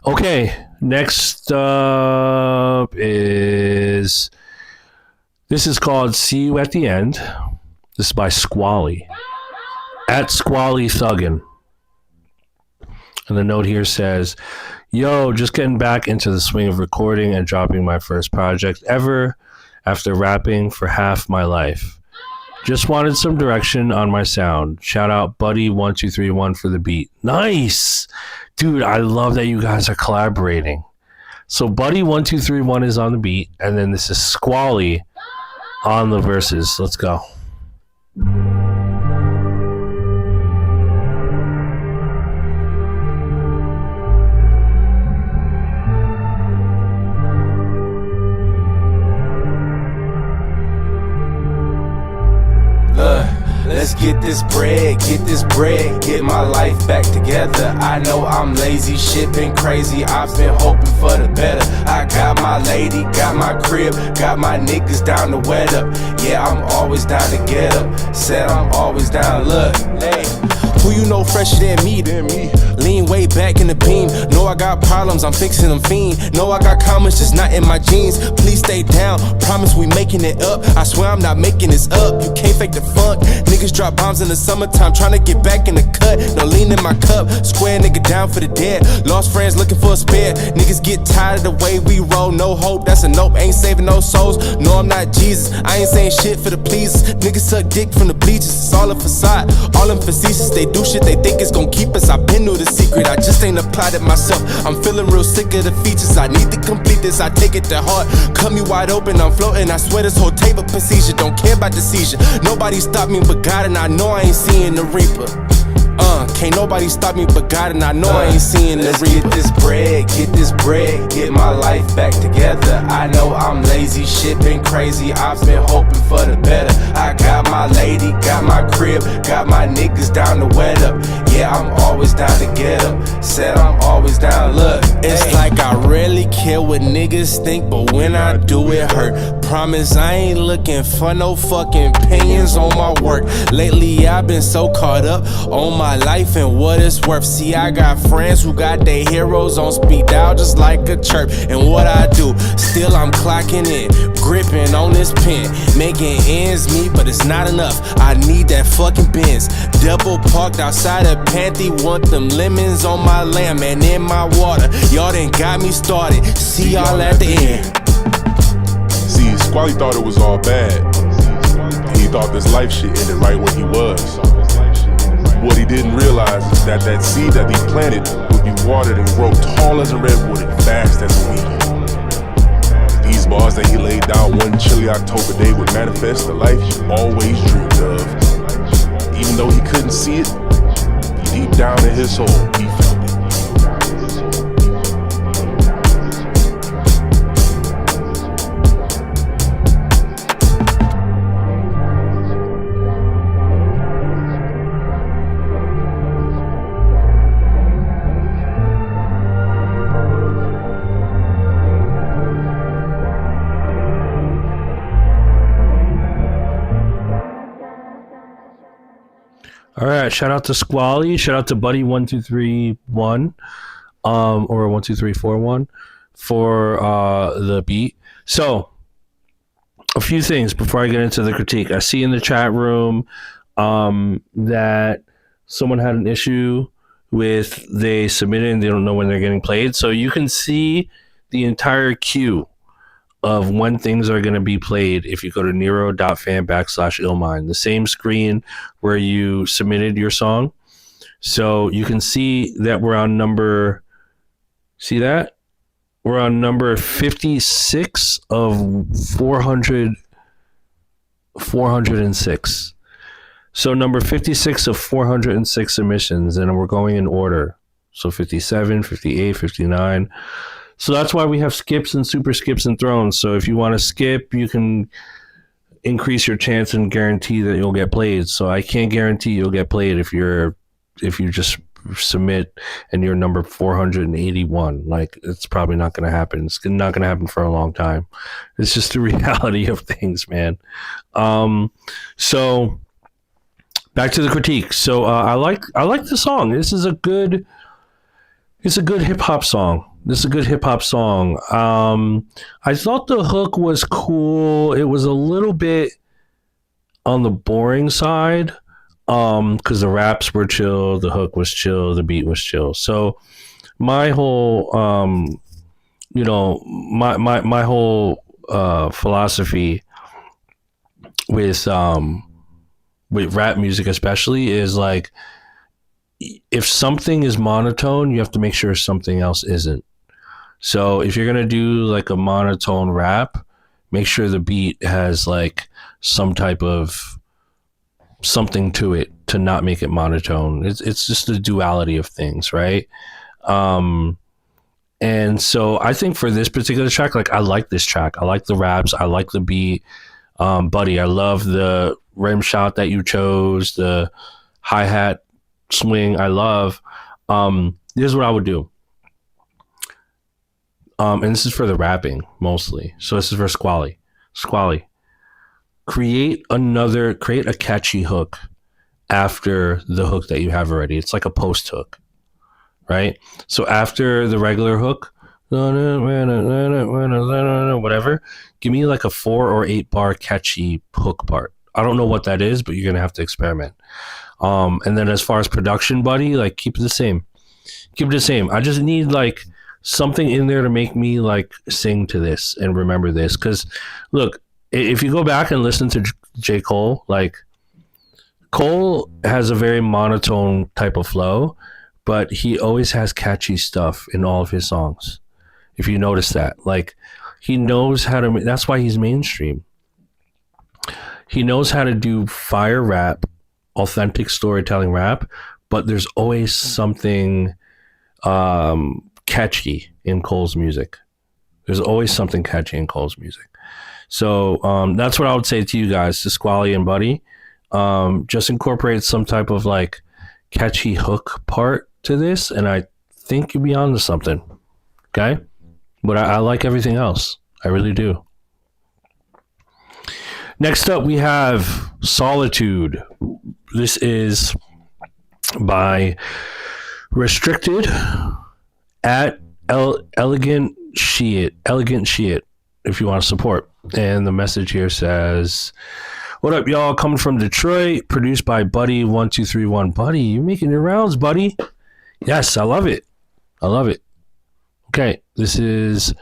Okay, next up is... This is called See You at the End. This is by Squally. At Squally Thuggin. And the note here says, yo, just getting back into the swing of recording and dropping my first project ever after rapping for half my life. Just wanted some direction on my sound. Shout out Buddy1231 for the beat. Nice! Dude, I love that you guys are collaborating. So Buddy1231 is on the beat, and then this is Squally on the verses. Let's go. Let's get this bread, get my life back together. I know I'm lazy, shit been crazy, I've been hoping for the better. I got my lady, got my crib, got my niggas down to wet up. Yeah, I'm always down to get up, said I'm always down, look, hey. Who you know fresher than me? Lean way back in the beam. Know I got problems, I'm fixing them fiend. Know I got comments, just not in my jeans. Please stay down, promise we making it up. I swear I'm not making this up. You can't fake the funk. Niggas drop bombs in the summertime, trying to get back in the cut. No lean in my cup, square nigga down for the dead. Lost friends looking for a spare. Niggas get tired of the way we roll. No hope, that's a nope. Ain't saving no souls. No, I'm not Jesus. I ain't saying shit for the pleasers. Niggas suck dick from the bleachers. It's all a facade, all them facetious. They do shit they think it's gon' keep us. I been knew the secret. it, I just ain't applied it myself. I'm feeling real sick of the features, I need to complete this, I take it to heart. Cut me wide open, I'm floating, I swear this whole tape of procedure. Don't care about the seizure, nobody stop me but God, and I know I ain't seeing the reaper. Can't nobody stop me but God, and I know I ain't seeing the reaper. Get this bread, get my life back together. I know I'm lazy, shit been crazy, I've been hoping for the better. I got my lady, got my crib, got my niggas down to wet up. Yeah, I'm always down to get up, said I'm always down, look. It's like I rarely care what niggas think, but when I do it hurt. Promise I ain't looking for no fucking opinions on my work. Lately I've been so caught up on my life and what it's worth. See, I got friends who got their heroes on speed dial just like a chirp. And what I do, still I'm clocking in, gripping on this pen, making ends meet, but it's not enough. I need that fucking Benz. Double parked outside a Panthy, want them lemons on my lamb and in my water. Y'all done got me started. See y'all at the end. See, Squally thought it was all bad. He thought this life shit ended right where he was. What he didn't realize is that that seed that he planted would be watered and grow tall as a redwood and fast as a weed. These bars that he laid down one chilly October day would manifest the life he always dreamed of. Even though he couldn't see it, deep down in his soul, he felt it. All right, shout out to Squally, shout out to Buddy1231, or 12341 for the beat. So, a few things before I get into the critique. I see in the chat room that someone had an issue with they submitted and they don't know when they're getting played. So you can see the entire queue of when things are going to be played if you go to nero.fan/illmind, the same screen where you submitted your song. So you can see that we're on number, see that? We're on number 56 of 406. So number 56 of 406 submissions, and we're going in order. So 57, 58, 59. So that's why we have skips and super skips and thrones. So if you want to skip, you can increase your chance and guarantee that you'll get played. So I can't guarantee you'll get played if you just submit and you're number 481. Like, it's probably not going to happen. It's not going to happen for a long time. It's just the reality of things, man. So back to the critique. So I like the song. This is a good hip hop song. I thought the hook was cool. It was a little bit on the boring side, because the raps were chill, the hook was chill, the beat was chill. So my whole, my whole philosophy with rap music especially is like, if something is monotone, you have to make sure something else isn't. So if you're going to do like a monotone rap, make sure the beat has like some type of something to it to not make it monotone. It's just the duality of things, right? And so I think for this particular track, like, I like this track. I like the raps. I like the beat. Buddy, I love the rim shot that you chose, the hi-hat swing. I love. Here's what I would do. And this is for the rapping mostly. So this is for Squally. Create a catchy hook after the hook that you have already. It's like a post hook, right? So after the regular hook, whatever, give me like a 4 or 8 bar catchy hook part. I don't know what that is, but you're gonna have to experiment. And then as far as production, Buddy, like, keep it the same. I just need like something in there to make me like sing to this and remember this. Because look, if you go back and listen to J. Cole, like, Cole has a very monotone type of flow, but he always has catchy stuff in all of his songs. If you notice that, like, he knows how to, that's why he's mainstream. He knows how to do fire rap, authentic storytelling rap, but there's always something catchy in Cole's music. There's always something catchy in Cole's music. So that's what I would say to you guys, to Squally and Buddy. Just incorporate some type of like catchy hook part to this, and I think you'll be on to something. Okay? But I like everything else. I really do. Next up, we have Solitude. This is by Restricted at Elegant Shit, if you want to support. And the message here says, what up, y'all? Coming from Detroit, produced by Buddy1231. Buddy, you making your rounds, buddy? Yes, I love it. I love it. Okay, this is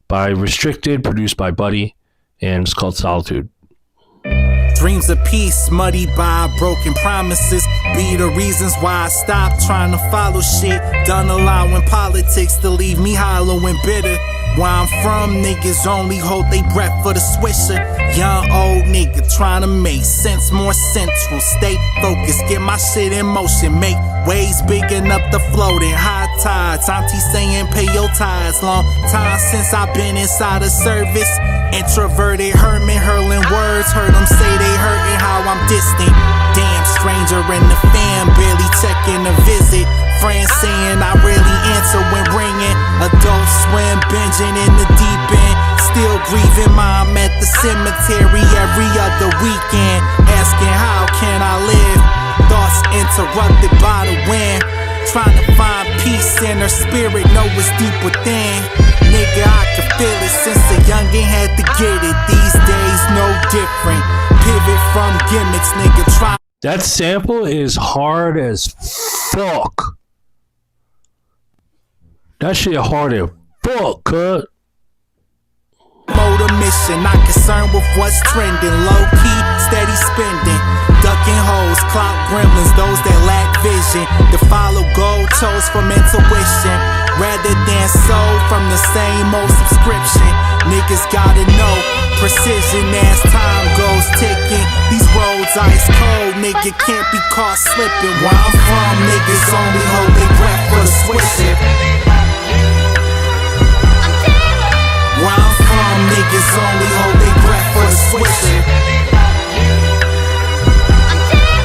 by Restricted, produced by Buddy, and it's called Solitude. Dreams of peace, muddied by broken promises, be the reasons why I stopped trying to follow shit. Done allowing politics to leave me hollow and bitter. Where I'm from, niggas only hold they breath for the swisher. Young old nigga trying to make sense more central. Stay focused, get my shit in motion. Make waves big enough to float in high tides. Auntie saying pay your tithes. Long time since I've been inside a service. Introverted hermit hurling words. Heard them say they hurting how I'm distant. Damn stranger in the fam, barely checking a visit. Friends saying I rarely answer when ringing. Adult swim, binging in the deep end. Still grieving mom at the cemetery every other weekend. Asking how can I live? Thoughts interrupted by the wind. Trying to find peace in her spirit, know it's deep within. Nigga, I can feel it since a youngin' had to get it. These days, no different. Pivot from gimmicks, nigga, try. That sample is hard as fuck. That shit hard as fuck, cut. Motor mission, not concerned with what's trending. Low key, steady spending. Ducking hoes, clout gremlins, those that lack vision. To follow gold toes from intuition. Rather than sold from the same old subscription. Niggas gotta know precision as time goes ticking. These roads ice cold, nigga can't be caught slipping. Where I'm from, niggas only hold their breath for the switching. Where I'm from, niggas only hold their breath for the switching.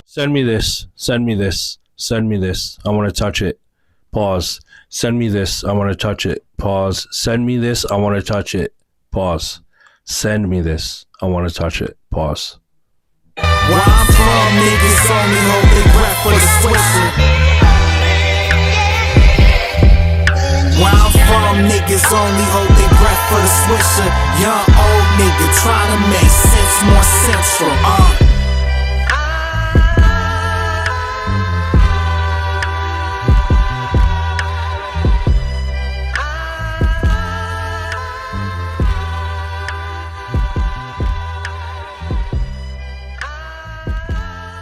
Send me this. Send me this. Send me this. I want to touch it. Pause. Send me this. I want to touch it. Pause. Send me this. I want to touch it. Pause. Send me this. I want to touch it. Pause. Where I'm from, niggas only hold their breath for the switching. Where I'm from, niggas only hold their breath for the swisher. Young old nigga trying to make sense more central.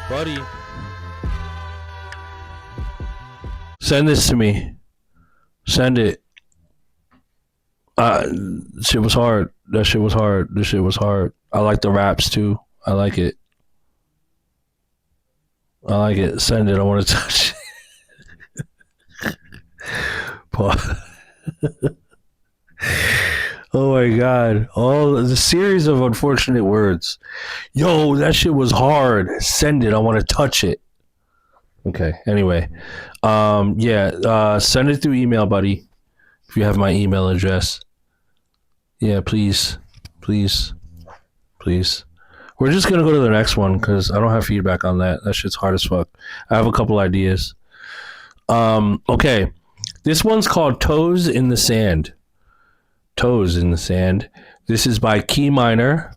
Buddy, send this to me. Send it. Shit was hard. That shit was hard. This shit was hard. I like the raps too. I like it. I like it. Send it. I want to touch it. Oh my God. All the series of unfortunate words. Yo, that shit was hard. Send it. I want to touch it. Okay. Anyway. Send it through email, buddy. If you have my email address. Yeah, please. Please. Please. We're just going to go to the next one because I don't have feedback on that. That shit's hard as fuck. I have a couple ideas. Okay. This one's called Toes in the Sand. Toes in the Sand. This is by Key Minor.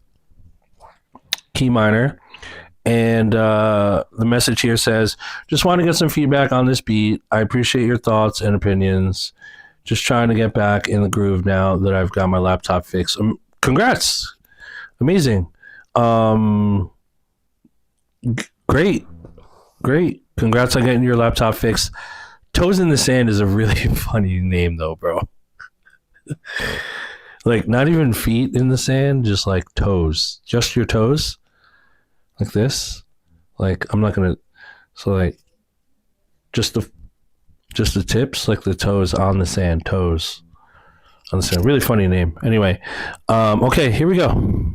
And the message here says, just want to get some feedback on this beat. I appreciate your thoughts and opinions. Just trying to get back in the groove now that I've got my laptop fixed. Congrats. Amazing. Great. Congrats on getting your laptop fixed. Toes in the Sand is a really funny name though, bro. Like not even feet in the sand, just like toes. Just your toes. Like this. Like I'm not gonna so like just the tips, like the toes on the sand, toes on the sand. Really funny name. Anyway, okay, here we go.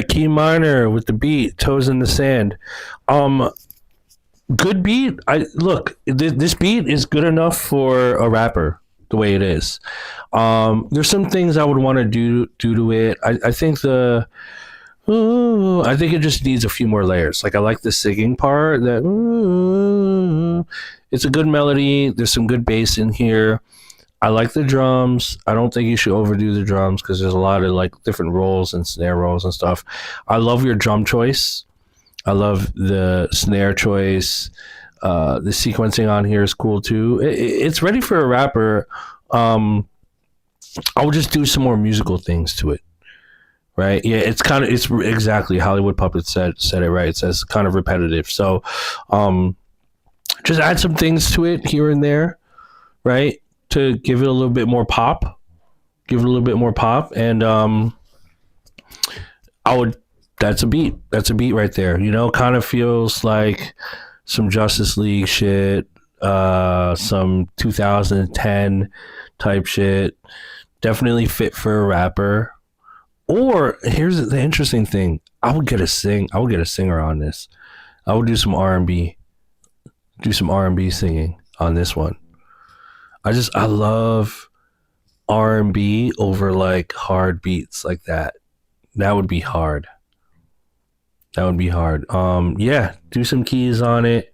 Key minor with the beat, Toes in the Sand. Good beat. This beat is good enough for a rapper the way it is. There's some things I would want to do to it. I think I think it just needs a few more layers. Like I like the singing part. It's a good melody. There's some good bass in here. I like the drums. I don't think you should overdo the drums because there's a lot of like different rolls and snare rolls and stuff. I love your drum choice. I love the snare choice. The sequencing on here is cool too. It's ready for a rapper. I will just do some more musical things to it. Right? Yeah, it's exactly Hollywood Puppet said it right. It says kind of repetitive. So just add some things to it here and there, right? To give it a little bit more pop. And that's a beat right there. You know, kind of feels like some Justice League shit, some 2010 type shit. Definitely fit for a rapper. Or here's the interesting thing. I would get a singer on this. I would do some R&B singing on this one. I love R&B over like hard beats like that. That would be hard. Yeah, do some keys on it.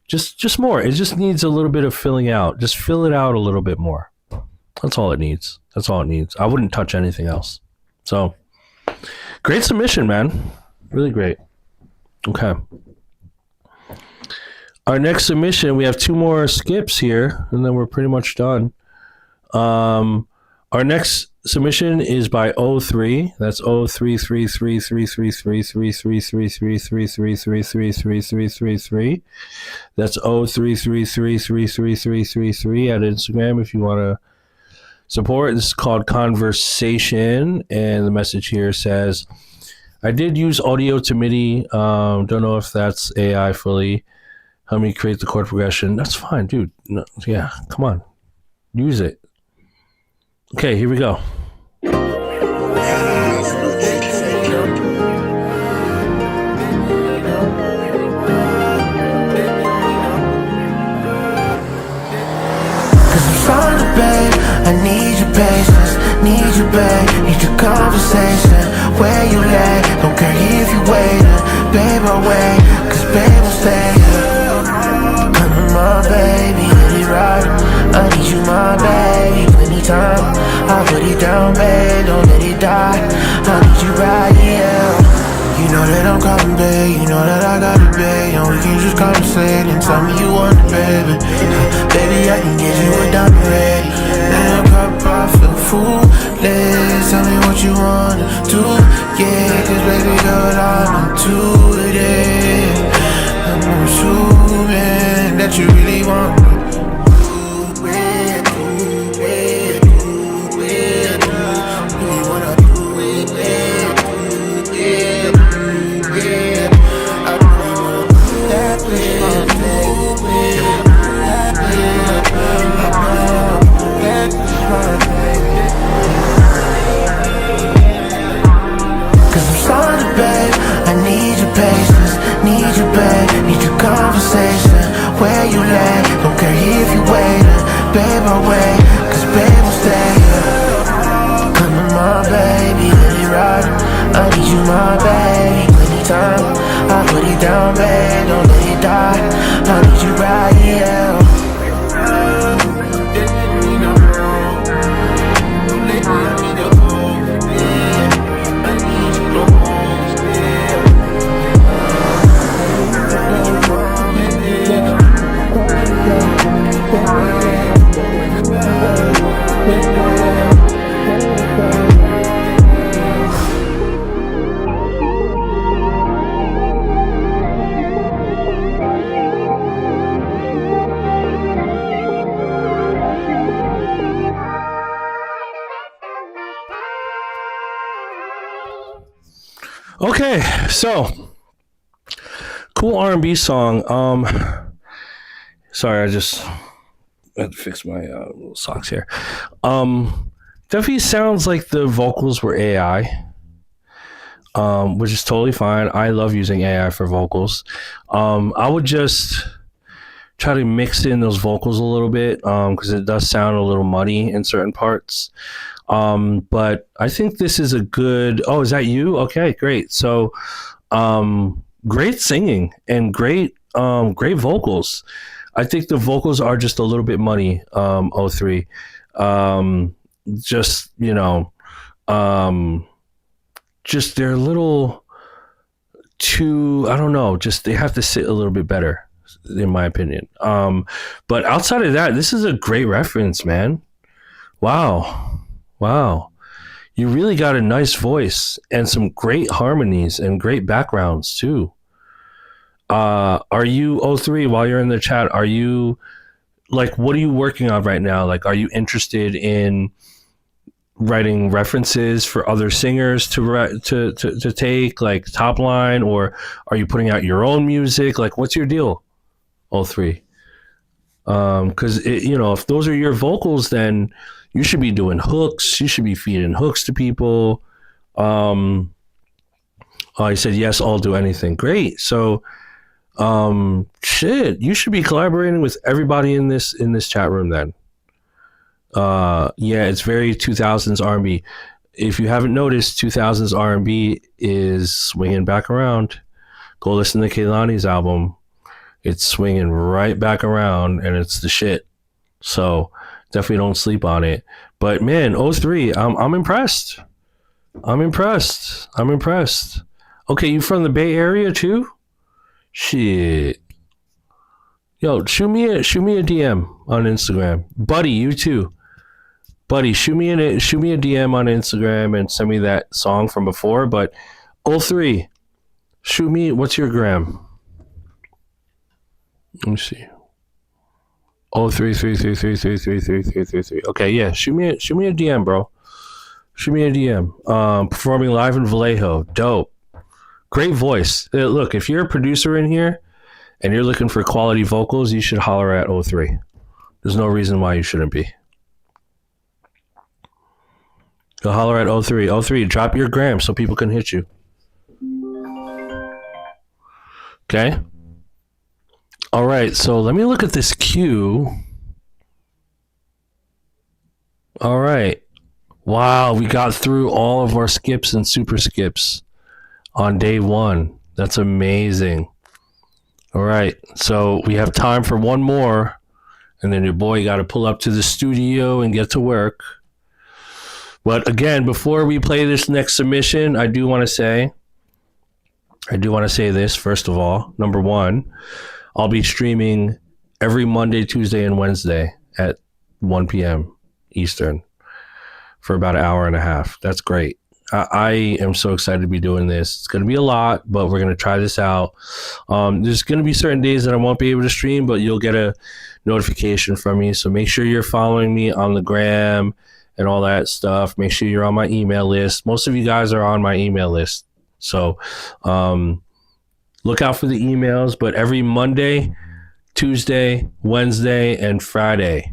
Just more. It just needs a little bit of filling out. Just fill it out a little bit more. That's all it needs. I wouldn't touch anything else. So, great submission, man. Really great. Okay. Our next submission, we have 2 more skips here, and then we're pretty much done. Our next submission is by O3. That's O3333333333333333333. That's O333333333 at Instagram if you want to support. This is called Conversation, and the message here says, I did use audio to MIDI. Don't know if that's AI fully. Help me create the chord progression. That's fine, dude. No, yeah, come on. Use it. Okay, here we go. I need your patience, need you back, need your conversation. Where you lay, don't care if you waiting, babe, I'll wait, cause babe, I'll stay here. baby. Baby, I can get you a diamond ring. Now cup, I feel foolish. Tell me what you wanna do, yeah. Cause baby girl, I'm into it. I'm assuming that you really want me. Need you, babe, need your conversation. Where you lay, don't care if you waiting. Babe, I'll wait, cause babe, will stay here. Come to my baby, let it ride. I need you, my baby, anytime. I put it down, babe, don't let it die. I need you right here. Okay, so cool R&B song. Sorry, I just had to fix my little socks here. Definitely sounds like the vocals were AI, which is totally fine. I love using AI for vocals. I would just try to mix in those vocals a little bit because it does sound a little muddy in certain parts. But I think this is a good. Oh, is that you? Okay, great. So, great singing and great vocals. I think the vocals are just a little bit muddy. 03. Just just they're a little too. I don't know. Just they have to sit a little bit better, in my opinion. But outside of that, this is a great reference, man. Wow. You really got a nice voice and some great harmonies and great backgrounds too. Are you 03 while you're in the chat? Are you like, what are you working on right now? Like, are you interested in writing references for other singers to take like top line, or are you putting out your own music? Like, what's your deal? 03. Because if those are your vocals, then you should be doing hooks. You should be feeding hooks to people. Oh, he said, yes, I'll do anything. Great. So, shit, you should be collaborating with everybody in this chat room then. Yeah, it's very 2000s R&B. If you haven't noticed, 2000s R&B is swinging back around. Go listen to Kehlani's album. It's swinging right back around, and it's the shit. So definitely don't sleep on it. But man, 03, I'm impressed. I'm impressed. Okay, you from the Bay Area too? Shit. Yo, shoot me a DM on Instagram. Buddy, you too. Buddy, shoot me a DM on Instagram and send me that song from before. But 03, shoot me, what's your gram? Let me see. 033333333333. Okay, yeah. Shoot me a DM, bro. Shoot me a DM. Performing live in Vallejo. Dope. Great voice. Look, if you're a producer in here and you're looking for quality vocals, you should holler at 03. There's no reason why you shouldn't be. Go holler at 03. 03, drop your gram so people can hit you. Okay? All right, so let me look at this queue. All right. Wow, we got through all of our skips and super skips on day one. That's amazing. All right, so we have time for one more, and then your boy got to pull up to the studio and get to work. But again, before we play this next submission, I do want to say this, first of all. Number one, I'll be streaming every Monday, Tuesday, and Wednesday at 1 p.m. Eastern for about an hour and a half. That's great. I am so excited to be doing this. It's going to be a lot, but we're going to try this out. There's going to be certain days that I won't be able to stream, but you'll get a notification from me. So make sure you're following me on the gram and all that stuff. Make sure you're on my email list. Most of you guys are on my email list. So look out for the emails, but every Monday, Tuesday, Wednesday, and Friday.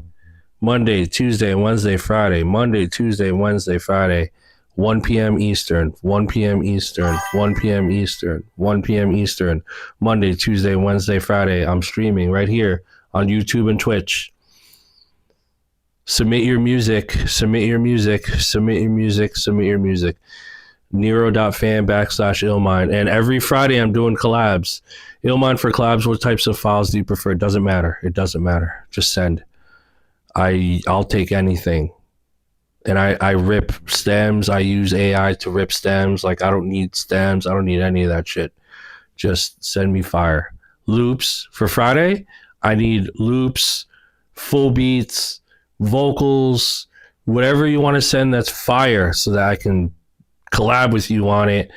Monday, Tuesday, Wednesday, Friday. Monday, Tuesday, Wednesday, Friday. 1 p.m. Eastern, 1 p.m. Eastern, 1 p.m. Eastern, 1 p.m. Eastern. Monday, Tuesday, Wednesday, Friday. I'm streaming right here on YouTube and Twitch. Submit your music, submit your music, submit your music, submit your music. Nero.fan/Illmind. And every Friday I'm doing collabs. Illmind for collabs. What types of files do you prefer? It doesn't matter. It doesn't matter. Just send. I'll take anything. And I rip stems. I use AI to rip stems. Like, I don't need stems. I don't need any of that shit. Just send me fire. Loops. For Friday, I need loops, full beats, vocals, whatever you want to send that's fire so that I can collab with you on it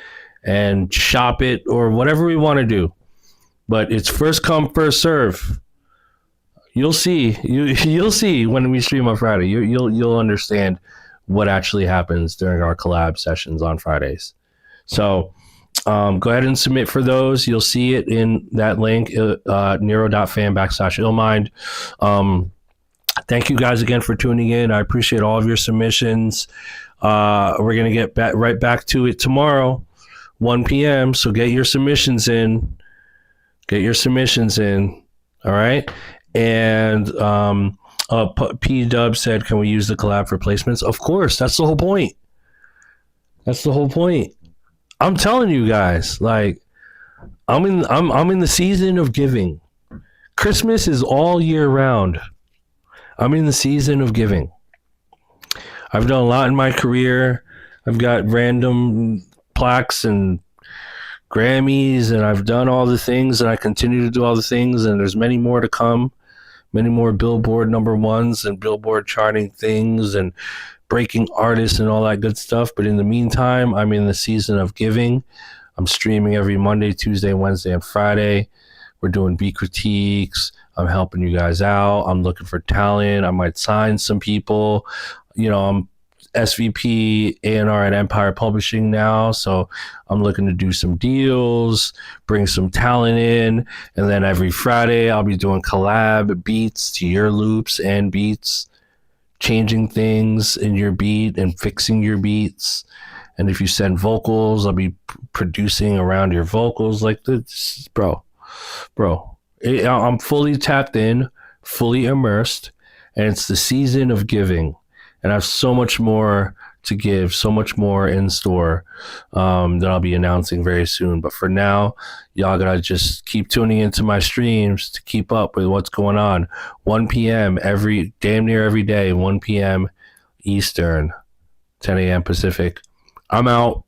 and shop it or whatever we want to do. But it's first come, first serve. You'll see. You'll see when we stream on Friday. You'll understand what actually happens during our collab sessions on Fridays. So go ahead and submit for those. You'll see it in that link, Nero.fan/Illmind. Thank you guys again for tuning in. I appreciate all of your submissions. We're going to get right back to it tomorrow, 1 p.m. So get your submissions in. Get your submissions in. All right. And P-Dub said, can we use the collab for placements? Of course. That's the whole point. That's the whole point. I'm telling you guys, like, I'm in the season of giving. Christmas is all year round. I'm in the season of giving. I've done a lot in my career. I've got random plaques and Grammys, and I've done all the things, and I continue to do all the things, and there's many more to come. Many more Billboard #1s and Billboard charting things and breaking artists and all that good stuff. But in the meantime, I'm in the season of giving. I'm streaming every Monday, Tuesday, Wednesday, and Friday. We're doing beat critiques. I'm helping you guys out. I'm looking for talent. I might sign some people. You know, I'm SVP, A&R at Empire Publishing now, so I'm looking to do some deals, bring some talent in, and then every Friday I'll be doing collab beats to your loops and beats, changing things in your beat and fixing your beats. And if you send vocals, I'll be producing around your vocals. Like this, bro. I'm fully tapped in, fully immersed, and it's the season of giving. And I have so much more to give, so much more in store that I'll be announcing very soon. But for now, y'all gotta just keep tuning into my streams to keep up with what's going on. 1 p.m. damn near every day, 1 p.m. Eastern, 10 a.m. Pacific. I'm out.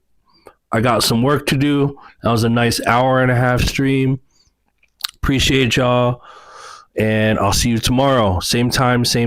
I got some work to do. That was a nice hour and a half stream. Appreciate y'all. And I'll see you tomorrow. Same time, same